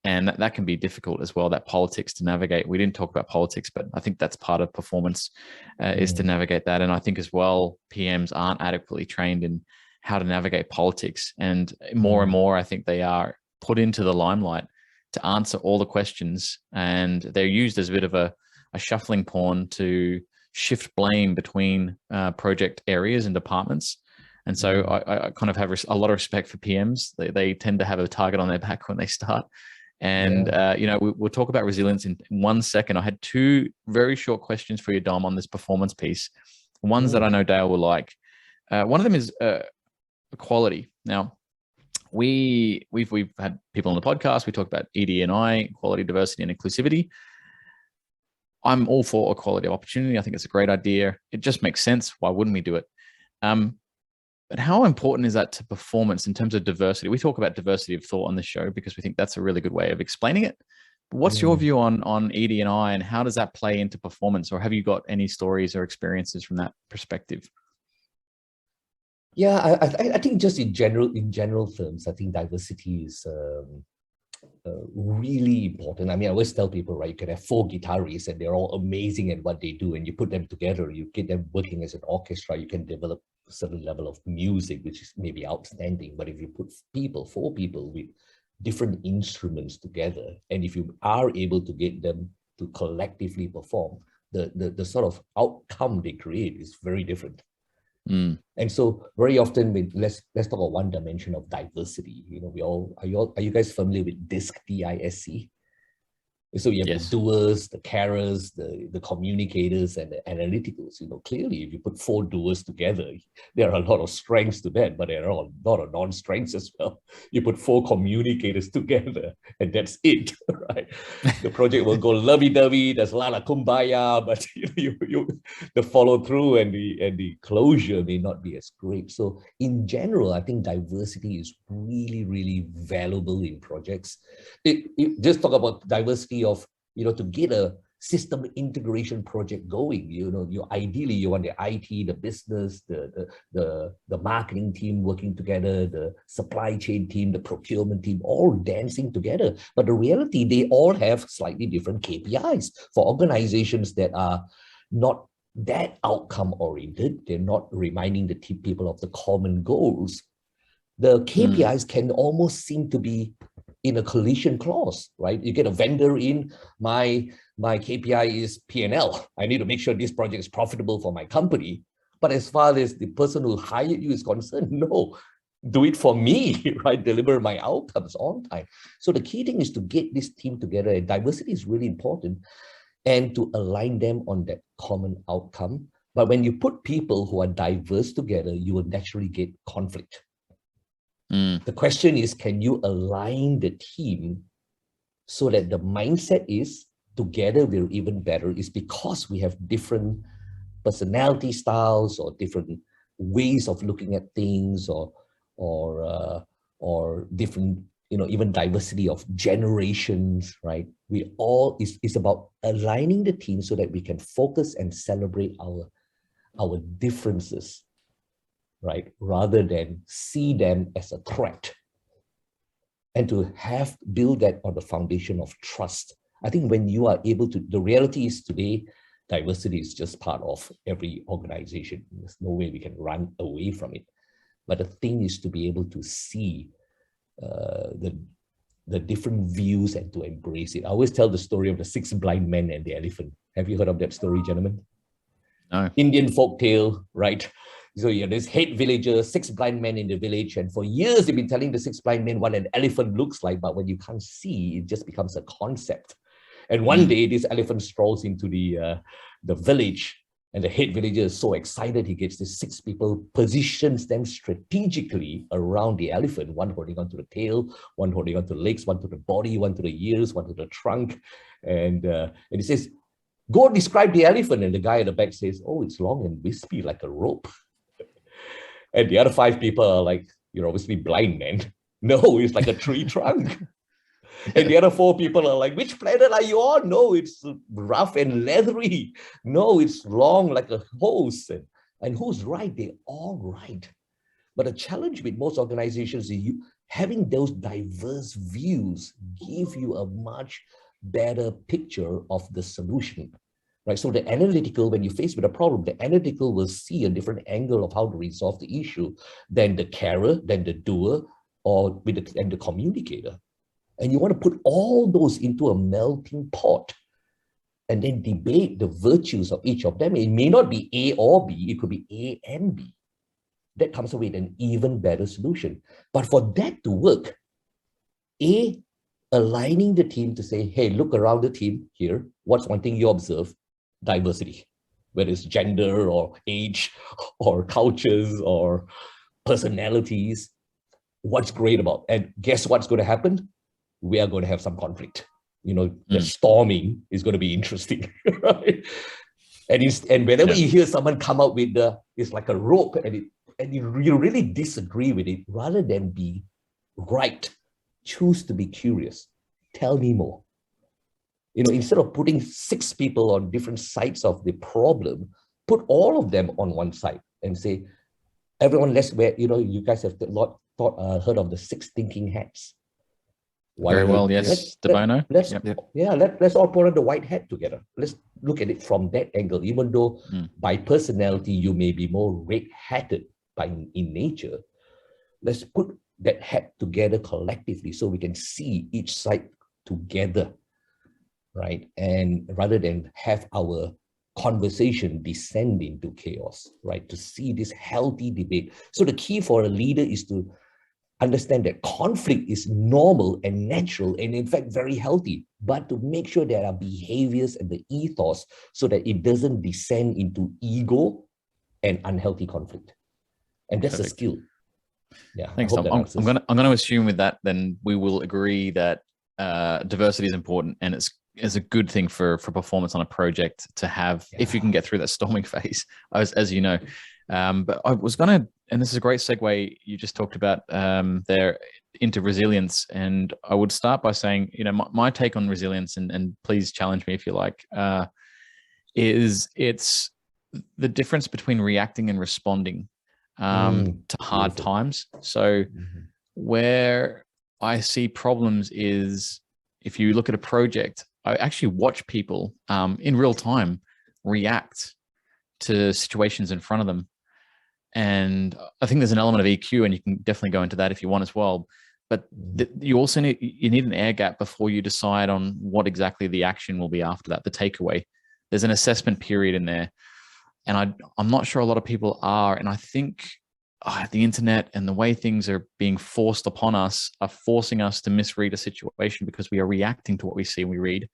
And that can be difficult as well, that politics to navigate. We didn't talk about politics, but I think that's part of performance is to navigate that. And I think as well, PMs aren't adequately trained in how to navigate politics. And more, I think they are put into the limelight to answer all the questions. And they're used as a bit of a shuffling pawn to shift blame between project areas and departments. And so I kind of have a lot of respect for PMs. They tend to have a target on their back when they start. And, we'll talk about resilience in 1 second. I had two very short questions for you, Dom, on this performance piece. Ones that I know Dale will like. One of them is equality. Now, we've had people on the podcast. We talk about ED&I, equality, diversity, and inclusivity. I'm all for equality of opportunity. I think it's a great idea. It just makes sense. Why wouldn't we do it? But how important is that to performance in terms of diversity? We talk about diversity of thought on this show because we think that's a really good way of explaining it. But what's your view on ED&I, and how does that play into performance? Or have you got any stories or experiences from that perspective? Yeah, I think just in general terms, I think diversity is really important. I mean, I always tell people, right, you can have 4 guitarists and they're all amazing at what they do, and you put them together, you get them working as an orchestra, you can develop a certain level of music, which is maybe outstanding. But if you put 4 people with different instruments together, and if you are able to get them to collectively perform, the sort of outcome they create is very different. And so very often, let's talk about one dimension of diversity. You know, are you guys familiar with DISC, D-I-S-C? So you have the doers, the carers, the communicators, and the analyticals. You know, clearly, if you put 4 doers together, there are a lot of strengths to that, but there are a lot of non-strengths as well. You put 4 communicators together, and that's it, right? The project will go lovey-dovey. There's a lot of kumbaya, but the follow-through and the closure may not be as great. So in general, I think diversity is really, really valuable in projects. Just talk about diversity of, to get a system integration project going, ideally you want the IT, the business, the marketing team working together, the supply chain team, the procurement team, all dancing together. But the reality, they all have slightly different KPIs. For organizations that are not that outcome oriented, they're not reminding the people of the common goals, the KPIs can almost seem to be in a collision clause, right? You get a vendor in, my KPI is P&L. I need to make sure this project is profitable for my company. But as far as the person who hired you is concerned, no, do it for me, right? Deliver my outcomes on time. So the key thing is to get this team together, and diversity is really important, and to align them on that common outcome. But when you put people who are diverse together, you will naturally get conflict. The question is, can you align the team so that the mindset is together we're even better? Is because we have different personality styles or different ways of looking at things, or different, even diversity of generations, right? It's about aligning the team so that we can focus and celebrate our differences, right? Rather than see them as a threat. And to build that on the foundation of trust. I think when you are able to, the reality is today, diversity is just part of every organization. There's no way we can run away from it. But the thing is to be able to see the different views and to embrace it. I always tell the story of the 6 blind men and the elephant. Have you heard of that story, gentlemen? No. Indian folktale, right? So this head villager, 6 blind men in the village, and for years they've been telling the 6 blind men what an elephant looks like, but when you can't see, it just becomes a concept. And one day this elephant strolls into the village, and the head villager is so excited, he gets these 6 people, positions them strategically around the elephant, one holding onto the tail, one holding onto the legs, one to the body, one to the ears, one to the trunk, and he says, "Go describe the elephant." And the guy at the back says, "Oh, it's long and wispy like a rope." And the other 5 people are like, "You're obviously blind, man." "No, it's like a tree trunk." And the other 4 people are like, "Which planet are you on?" "No, it's rough and leathery." "No, it's long like a hose." And who's right? They're all right. But the challenge with most organizations is having those diverse views give you a much better picture of the solution. Right? So the analytical, when you're faced with a problem, the analytical will see a different angle of how to resolve the issue than the carer, than the doer, and the communicator. And you want to put all those into a melting pot and then debate the virtues of each of them. It may not be A or B, it could be A and B. That comes away with an even better solution. But for that to work, aligning the team to say, "Hey, look around the team here. What's one thing you observe?" Diversity, whether it's gender or age or cultures or personalities. What's great about, and guess what's going to happen? We are going to have some conflict. the storming is going to be interesting, right? And whenever you hear someone come up with it's like a rope, and you really disagree with it, rather than be right, choose to be curious. Tell me more. Instead of putting 6 people on different sides of the problem, put all of them on one side and say, everyone, let's wear, you guys have heard of the 6 thinking hats. Very well, yes, De Bono. Let's all put on the white hat together. Let's look at it from that angle. Even though by personality you may be more red-hatted in nature, let's put that hat together collectively so we can see each side together, right? And rather than have our conversation descend into chaos, right? To see this healthy debate. So the key for a leader is to understand that conflict is normal and natural, and in fact very healthy, but to make sure there are behaviors and the ethos so that it doesn't descend into ego and unhealthy conflict. And that's a skill. Yeah. Thanks, Tom. I'm going to assume with that, then we will agree that diversity is important, and it's a good thing for performance on a project to have, if you can get through that storming phase, as you know. But I was going to, and this is a great segue, you just talked about there into resilience. And I would start by saying, my take on resilience, and please challenge me if you like, is it's the difference between reacting and responding to hard times. So where I see problems is, if you look at a project, I actually watch people in real time react to situations in front of them. And I think there's an element of EQ, and you can definitely go into that if you want as well. But you also need an air gap before you decide on what exactly the action will be after that, the takeaway. There's an assessment period in there. And I'm not sure a lot of people are. And I think the internet and the way things are being forced upon us are forcing us to misread a situation because we are reacting to what we see and we read,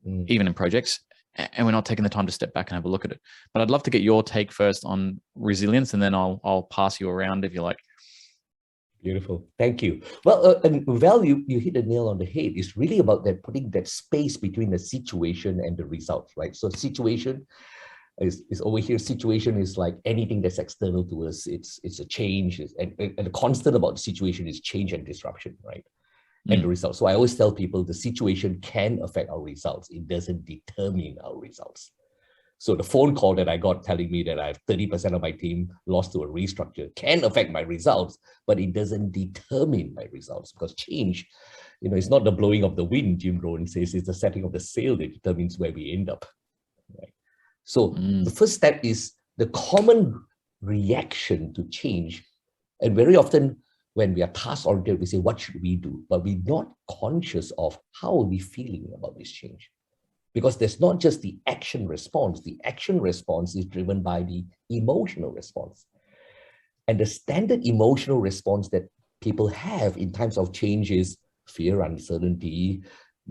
even in projects. And we're not taking the time to step back and have a look at it. But I'd love to get your take first on resilience, and then I'll pass you around if you like. Beautiful. Thank you. Well, Val, you hit the nail on the head. It's really about that, putting that space between the situation and the results, right? So situation is over here. Situation is like anything that's external to us. It's a change, and the constant about the situation is change and disruption, right? And the results. So I always tell people the situation can affect our results. It doesn't determine our results. So the phone call that I got telling me that I have 30% of my team lost to a restructure can affect my results, but it doesn't determine my results, because change, it's not the blowing of the wind, Jim Rohn says, it's the setting of the sail that determines where we end up. Right? So the first step is the common reaction to change. And very often, when we are task-oriented, we say, what should we do? But we're not conscious of how are we feeling about this change. Because there's not just the action response. The action response is driven by the emotional response. And the standard emotional response that people have in times of change is fear, uncertainty,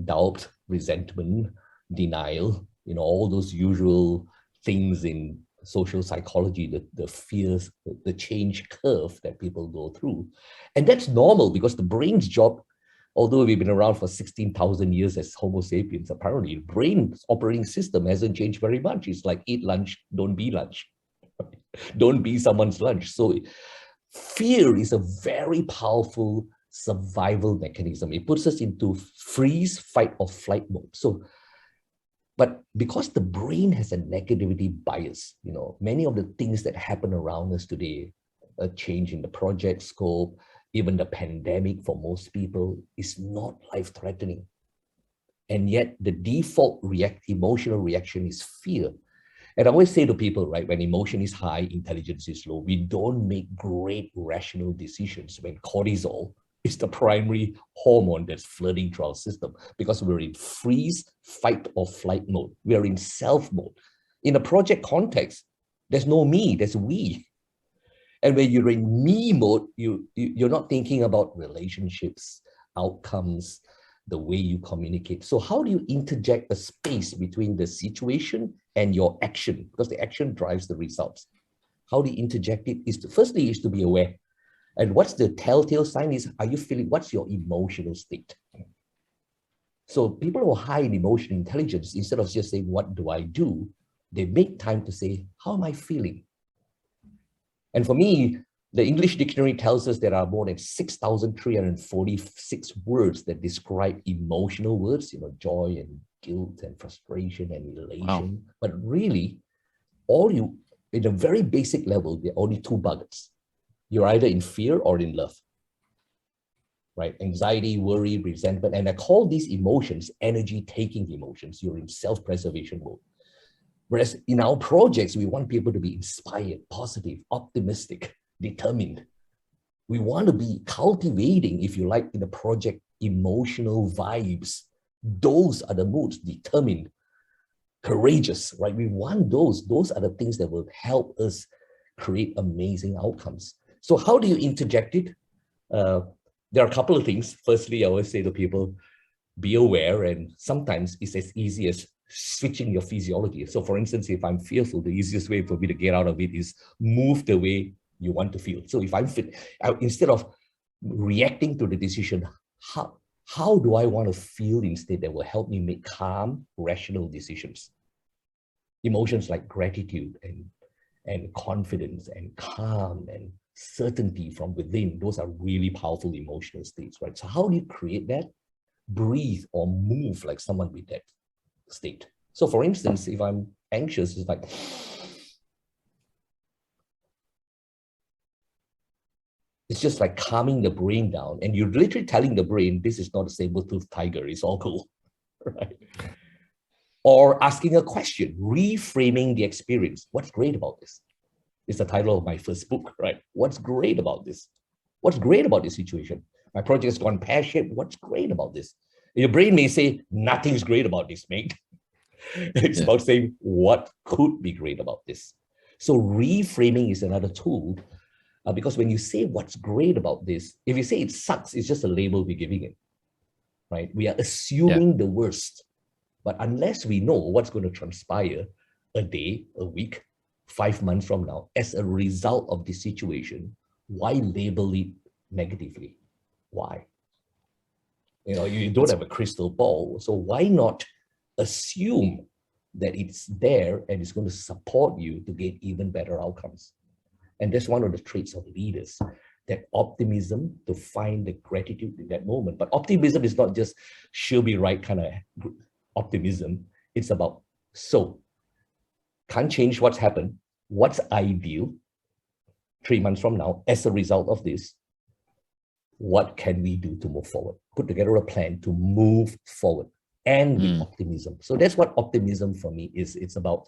doubt, resentment, denial, all those usual things in social psychology, the fears, the change curve that people go through. And that's normal, because the brain's job, although we've been around for 16,000 years as Homo sapiens, apparently the brain's operating system hasn't changed very much. It's like, eat lunch, don't be lunch. Don't be someone's lunch. So fear is a very powerful survival mechanism. It puts us into freeze, fight, or flight mode. But because the brain has a negativity bias, many of the things that happen around us today, a change in the project scope, even the pandemic for most people, is not life-threatening. And yet the default emotional reaction is fear. And I always say to people, right, when emotion is high, intelligence is low. We don't make great rational decisions when cortisol is the primary hormone that's flooding through our system, because we're in freeze, fight, or flight mode. We are in self mode. In a project context, there's no me, there's we. And when you're in me mode, you're not thinking about relationships, outcomes, the way you communicate. So how do you interject a space between the situation and your action? Because the action drives the results. How do you interject it? Firstly, is to be aware. And what's the telltale sign is, are you feeling, what's your emotional state? So people who are high in emotional intelligence, instead of just saying, what do I do? They make time to say, how am I feeling? And for me, the English dictionary tells us there are more than 6,346 words that describe emotional words, joy and guilt and frustration and elation. Wow. But really, in a very basic level, there are only two buckets. You're either in fear or in love, right? Anxiety, worry, resentment. And I call these emotions energy-taking emotions. You're in self-preservation mode. Whereas in our projects, we want people to be inspired, positive, optimistic, determined. We want to be cultivating, if you like, in the project, emotional vibes. Those are the moods, determined, courageous, right? We want those. Those are the things that will help us create amazing outcomes. So how do you interject it? There are a couple of things. Firstly, I always say to people, be aware, and sometimes it's as easy as switching your physiology. So for instance, if I'm fearful, the easiest way for me to get out of it is move the way you want to feel. So if I'm fit, instead of reacting to the decision, how do I want to feel instead that will help me make calm, rational decisions? Emotions like gratitude and confidence and calm and certainty from within, those are really powerful emotional states, right? So how do you create that? Breathe or move like someone with that state. So for instance, if I'm anxious, it's like, it's just like calming the brain down, and you're literally telling the brain, this is not a saber-toothed tiger, it's all cool, right? Or asking a question, reframing the experience. What's great about this? It's the title of my first book, right? What's great about this? What's great about this situation? My project has gone pear-shaped. What's great about this? Your brain may say, nothing's great about this, mate. It's about saying, what could be great about this? So reframing is another tool, because when you say what's great about this, if you say it sucks, it's just a label we're giving it, right? We are assuming the worst. But unless we know what's going to transpire a day, a week, 5 months from now, as a result of this situation, why label it negatively? Why? You don't have a crystal ball, so why not assume that it's there and it's going to support you to get even better outcomes? And that's one of the traits of leaders, that optimism to find the gratitude in that moment. But optimism is not just she'll be right kind of optimism. It's about, so can't change what's happened. What's ideal 3 months from now as a result of this? What can we do to move forward? Put together a plan to move forward and with optimism. So that's what optimism for me is. It's about,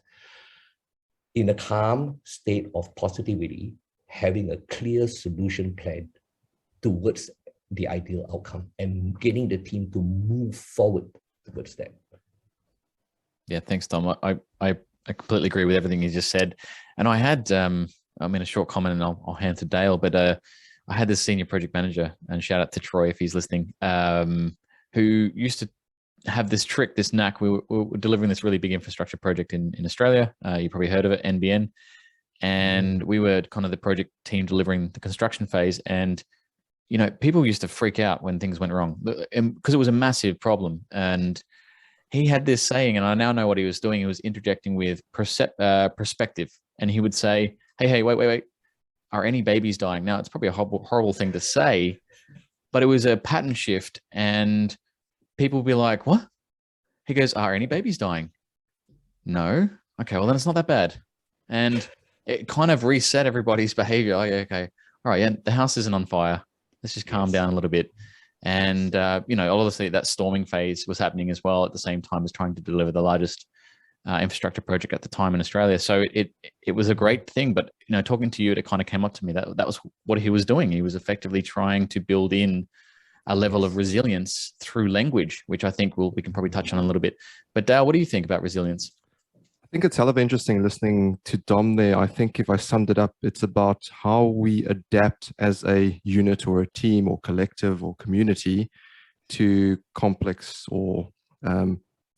in a calm state of positivity, having a clear solution plan towards the ideal outcome and getting the team to move forward towards that. Yeah, thanks, Dom. I completely agree with everything you just said. And I had, a short comment, and I'll hand to Dale, but I had this senior project manager, and shout out to Troy if he's listening, who used to have this trick, this knack. We were delivering this really big infrastructure project in Australia. You probably heard of it, NBN. And we were kind of the project team delivering the construction phase. And, people used to freak out when things went wrong because it was a massive problem. And he had this saying, and I now know what he was doing. He was interjecting with perspective. And he would say, hey, wait. Are any babies dying? Now, it's probably a horrible thing to say, but it was a pattern shift, and people would be like, what? He goes, are any babies dying? No. Okay, well, then it's not that bad. And it kind of reset everybody's behavior. Oh, yeah, okay. All right, yeah, the house isn't on fire. Let's just calm down a little bit. And, obviously that storming phase was happening as well at the same time as trying to deliver the largest infrastructure project at the time in Australia. So it was a great thing, but talking to you, it kind of came up to me that was what he was doing. He was effectively trying to build in a level of resilience through language, which I think we can probably touch on a little bit. But Dale, what do you think about resilience? I think it's hell of interesting listening to Dom there. I think if I summed it up, it's about how we adapt as a unit or a team or collective or community to complex or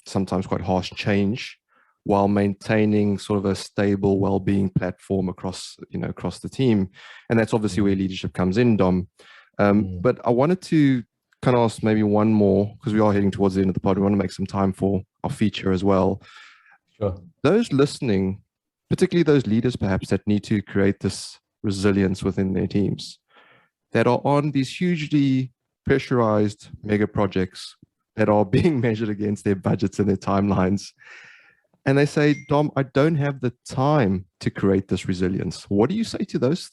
sometimes quite harsh change, while maintaining sort of a stable well-being platform across the team. And that's obviously where leadership comes in, Dom. But I wanted to kind of ask maybe one more, because we are heading towards the end of the pod. We want to make some time for our feature as well. Sure. Those listening, particularly those leaders perhaps that need to create this resilience within their teams, that are on these hugely pressurized mega projects that are being measured against their budgets and their timelines. And they say, Dom, I don't have the time to create this resilience. What do you say to those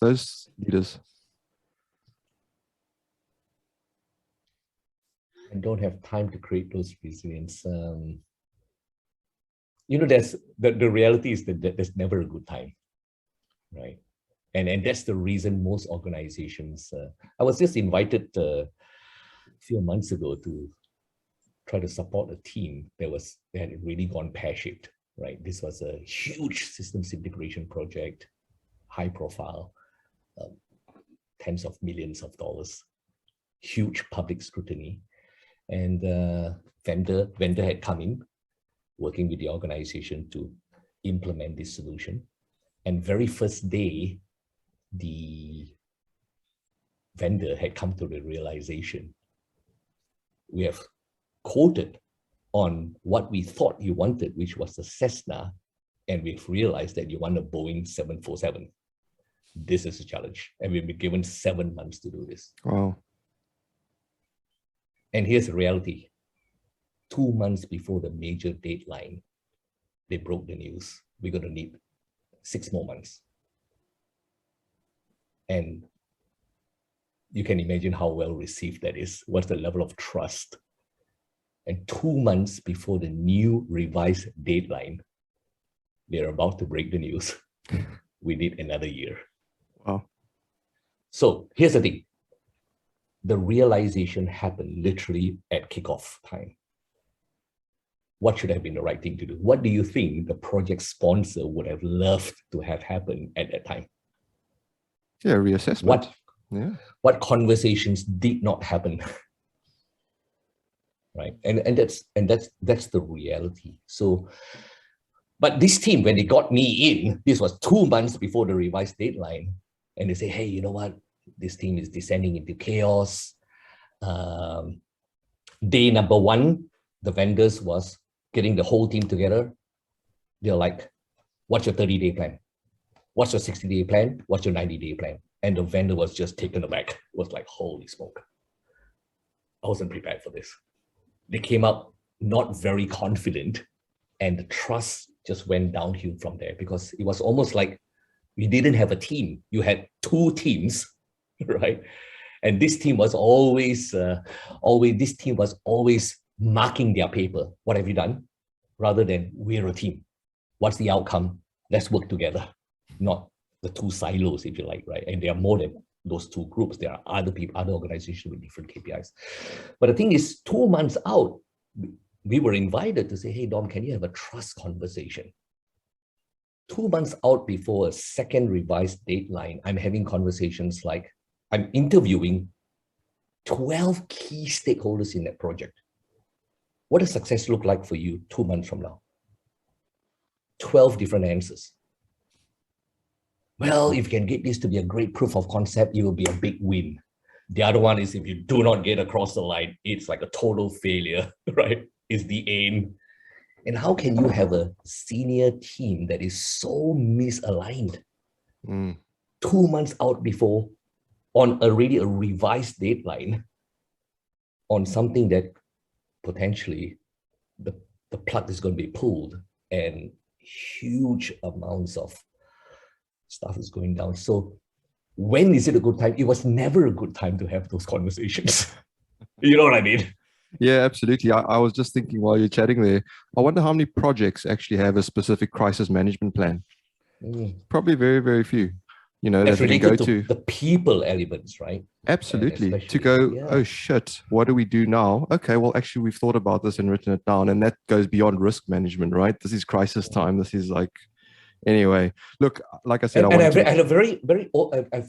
leaders? I don't have time to create those resilience. There's the reality is that there's never a good time, right? And that's the reason most organizations. I was just invited a few months ago to try to support a team that had really gone pear-shaped, right? This was a huge systems integration project, high profile, tens of millions of dollars, huge public scrutiny. And vendor had come in, working with the organization to implement this solution. And very first day, the vendor had come to the realization, we have quoted on what we thought you wanted, which was a Cessna, and we've realized that you want a Boeing 747. This is a challenge, and we've been given 7 months to do this. Wow. And here's the reality. 2 months before the major deadline, they broke the news. We're going to need 6 more months. And you can imagine how well received that is. What's the level of trust? And 2 months before the new revised deadline, they're about to break the news. We need another year. Wow. So here's the thing. The realization happened literally at kickoff time. What should have been the right thing to do? What do you think the project sponsor would have loved to have happen at that time? Yeah, reassessment. What conversations did not happen? Right. And that's the reality. So, but this team, when they got me in, this was 2 months before the revised deadline, and they say, hey, you know what? This team is descending into chaos. Day number 1, the vendors was getting the whole team together. They're like, what's your 30-day plan? What's your 60-day plan? What's your 90-day plan? And the vendor was just taken aback. It was like, holy smoke. I wasn't prepared for this. They came up not very confident, and the trust just went downhill from there, because it was almost like we didn't have a team. You had 2 teams, right? And this team was always marking their paper. What have you done? Rather than, we're a team. What's the outcome? Let's work together. Not the 2 silos, if you like, right? And there are more than those 2 groups. There are other people, other organizations with different KPIs. But the thing is, 2 months out, we were invited to say, hey, Dom, can you have a trust conversation? 2 months out before a second revised deadline, I'm having conversations like, I'm interviewing 12 key stakeholders in that project. What does success look like for you 2 months from now? 12 different answers. Well, if you can get this to be a great proof of concept, it will be a big win. The other one is, if you do not get across the line, it's like a total failure, right? It's the aim. And how can you have a senior team that is so misaligned 2 months out before, on already a revised deadline, on something that potentially the plug is going to be pulled and huge amounts of stuff is going down? So when is it a good time? It was never a good time to have those conversations. You know what I mean? Yeah, absolutely. I was just thinking while you're chatting there, I wonder how many projects actually have a specific crisis management plan. Probably very, very few. You know, that's that related go to the people elements, right? Absolutely. To go, oh shit, what do we do now? Okay, well, actually, we've thought about this and written it down, and that goes beyond risk management, right? This is crisis time. This is like, anyway. Look, like I said, I had a very,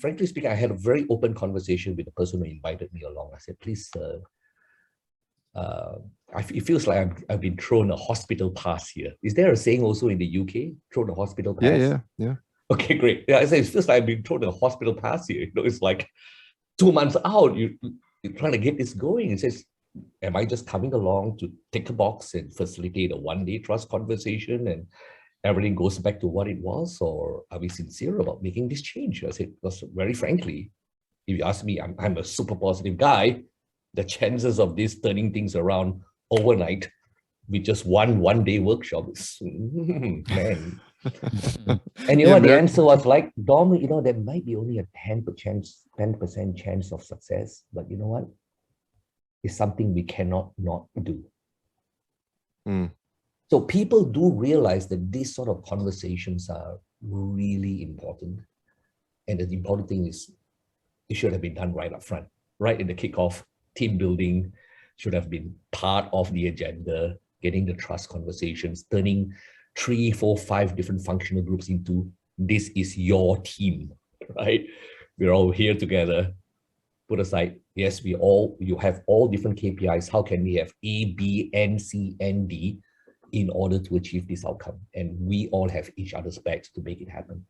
frankly speaking, I had a very open conversation with the person who invited me along. I said, please, it feels like I've been thrown a hospital pass here. Is there a saying also in the UK? Thrown a hospital pass? Yeah. Okay, great. Yeah, I say it feels like I've been thrown a hospital pass here. You know, it's like 2 months out, you're trying to get this going. It says, am I just coming along to tick a box and facilitate a one-day trust conversation and everything goes back to what it was? Or are we sincere about making this change? I said, because very frankly, if you ask me, I'm a super positive guy. The chances of this turning things around overnight with just one-day workshop is, man. And you know what the answer was like, Dom, you know, there might be only a 10% chance of success, but you know what? It's something we cannot not do. So people do realize that these sort of conversations are really important. And the important thing is it should have been done right up front, right in the kickoff. Team building should have been part of the agenda, getting the trust conversations, turning 3, 4, 5 different functional groups into this is your team, right? We're all here together. Put aside, yes, you have all different KPIs. How can we have A, B, N, C, and D in order to achieve this outcome? And we all have each other's backs to make it happen.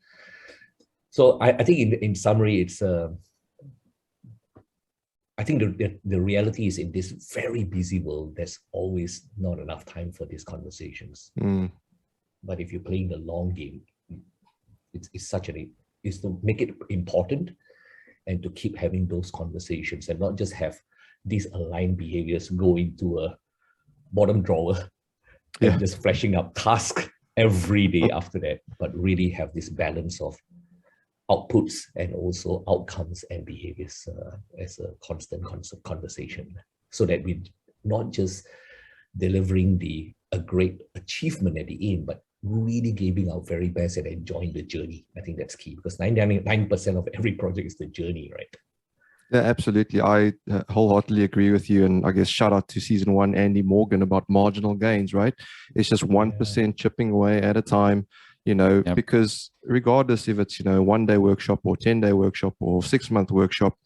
So I think in summary, it's I think the reality is in this very busy world, there's always not enough time for these conversations. But if you're playing the long game, it's to make it important and to keep having those conversations and not just have these aligned behaviors go into a bottom drawer and just flashing up tasks every day after that, but really have this balance of outputs and also outcomes and behaviors as a constant conversation, so that we're not just delivering a great achievement at the end, but really giving our very best and enjoying the journey. I think that's key, because 99% of every project is the journey, right? Yeah, absolutely. I wholeheartedly agree with you. And I guess shout out to season 1, Andy Morgan, about marginal gains, right? It's just 1% chipping away at a time, you know, because regardless if it's, you know, 1-day workshop or 10-day workshop or 6-month workshop,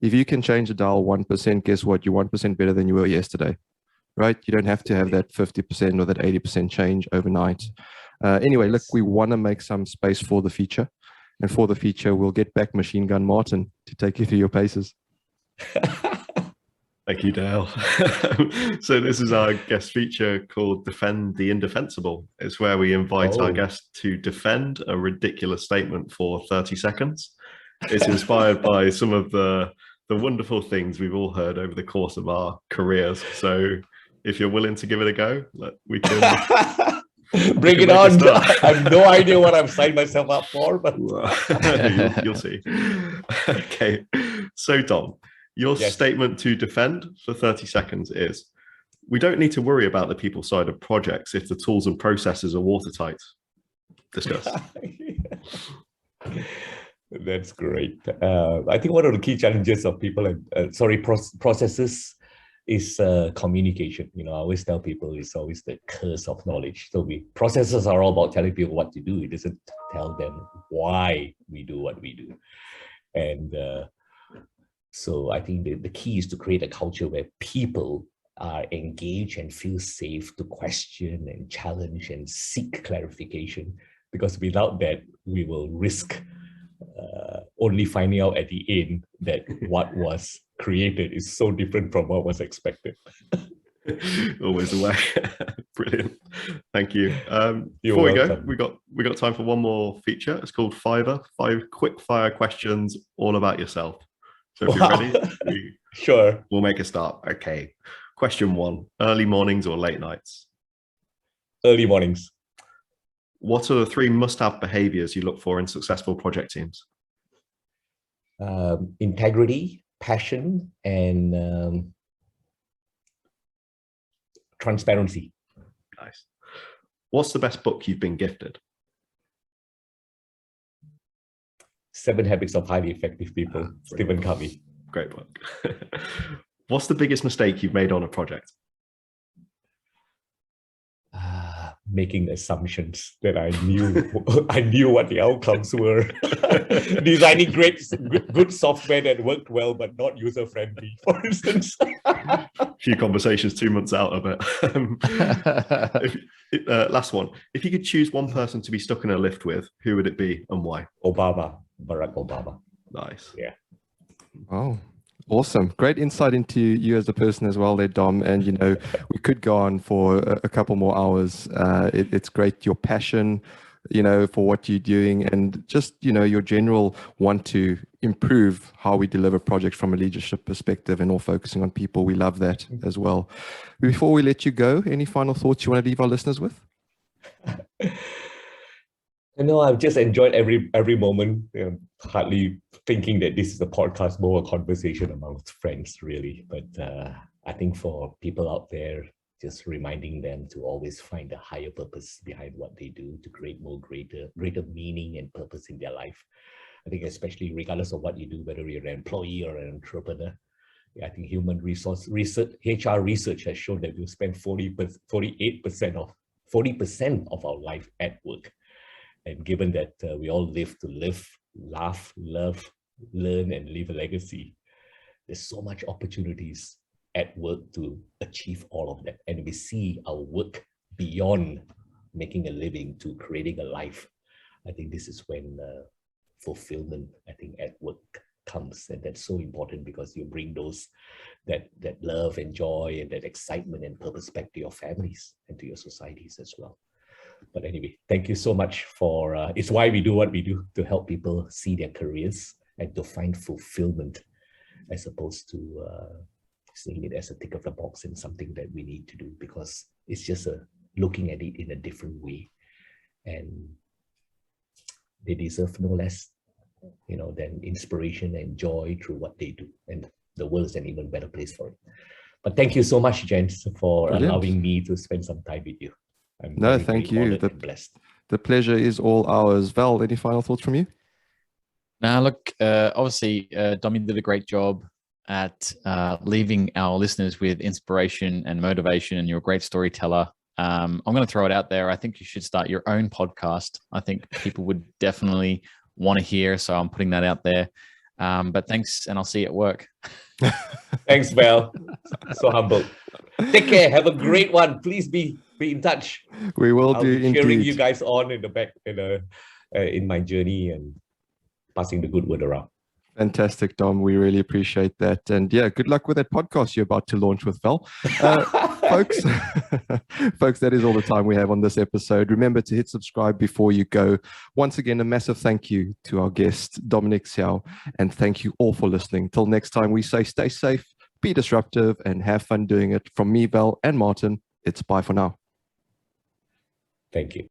if you can change the dial 1%, guess what? You're 1% better than you were yesterday, right? You don't have to have that 50% or that 80% change overnight. Anyway, look, we want to make some space for the future. And for the future, we'll get back Machine Gun Martin to take you through your paces. Thank you, Dale. So this is our guest feature called Defend the Indefensible. It's where we invite our guests to defend a ridiculous statement for 30 seconds. It's inspired by some of the wonderful things we've all heard over the course of our careers. So if you're willing to give it a go, we can... Bring it on. I have no idea what I've signed myself up for, but you'll see. Okay. So Dom, your statement to defend for 30 seconds is, we don't need to worry about the people side of projects if the tools and processes are watertight. Discuss. That's great. I think one of the key challenges of people processes is communication. You know, I always tell people it's always the curse of knowledge. So processes are all about telling people what to do. It doesn't tell them why we do what we do. And so I think the key is to create a culture where people are engaged and feel safe to question and challenge and seek clarification. Because without that, we will risk only finding out at the end that what was created is so different from what was expected. Always the way. Brilliant. Thank you. Before we go, we got time for one more feature. It's called Fiverr. 5 quick fire questions all about yourself. So if you're ready, sure, we'll make a start. Okay. Question 1: early mornings or late nights? Early mornings. What are the 3 must-have behaviors you look for in successful project teams? Integrity, passion, and transparency. Nice. What's the best book you've been gifted? 7 Habits of Highly Effective People, Stephen Covey. Great book. What's the biggest mistake you've made on a project? Making assumptions that I knew what the outcomes were. Designing good software that worked well but not user friendly, for instance. A few conversations 2 months out of it. Last one: if you could choose one person to be stuck in a lift with, who would it be and why? Barack Obama. Nice. Yeah. Wow. Awesome. Great insight into you as a person as well there, Dom. And, we could go on for a couple more hours. It's great, your passion, for what you're doing, and just, your general want to improve how we deliver projects from a leadership perspective and all focusing on people. We love that as well. Before we let you go, any final thoughts you want to leave our listeners with? I've just enjoyed every moment, hardly thinking that this is a podcast, more a conversation amongst friends, really. But I think for people out there, just reminding them to always find a higher purpose behind what they do to create more greater meaning and purpose in their life. I think especially regardless of what you do, whether you're an employee or an entrepreneur, I think human resource research, HR research has shown that we spend 40% of our life at work. And given that we all live to live, laugh, love, learn, and leave a legacy, there's so much opportunities at work to achieve all of that. And we see our work beyond making a living to creating a life. I think this is when fulfillment, I think, at work comes. And that's so important because you bring that love and joy and that excitement and purpose back to your families and to your societies as well. But anyway, thank you so much for, it's why we do what we do, to help people see their careers and to find fulfillment, as opposed to seeing it as a tick of the box and something that we need to do, because it's just looking at it in a different way. And they deserve no less, than inspiration and joy through what they do. And the world is an even better place for it. But thank you so much, Jens, for allowing me to spend some time with you. No, thank you. The pleasure is all ours. Val, any final thoughts from you? Now, look, obviously, Dom, you did a great job at leaving our listeners with inspiration and motivation, and you're a great storyteller. I'm going to throw it out there. I think you should start your own podcast. I think people would definitely want to hear, so I'm putting that out there. But thanks, and I'll see you at work. Thanks, Val. So humble. Take care. Have a great one. Please be in touch. We will I'll do be cheering indeed. you guys on in the back in my journey and passing the good word around. Fantastic, Dom. We really appreciate that. And yeah, good luck with that podcast you're about to launch with Val. Folks, that is all the time we have on this episode. Remember to hit subscribe before you go. Once again, a massive thank you to our guest, Dominic Siow, and thank you all for listening. Till next time, we say stay safe, be disruptive, and have fun doing it. From me, Val, and Martin, it's bye for now. Thank you.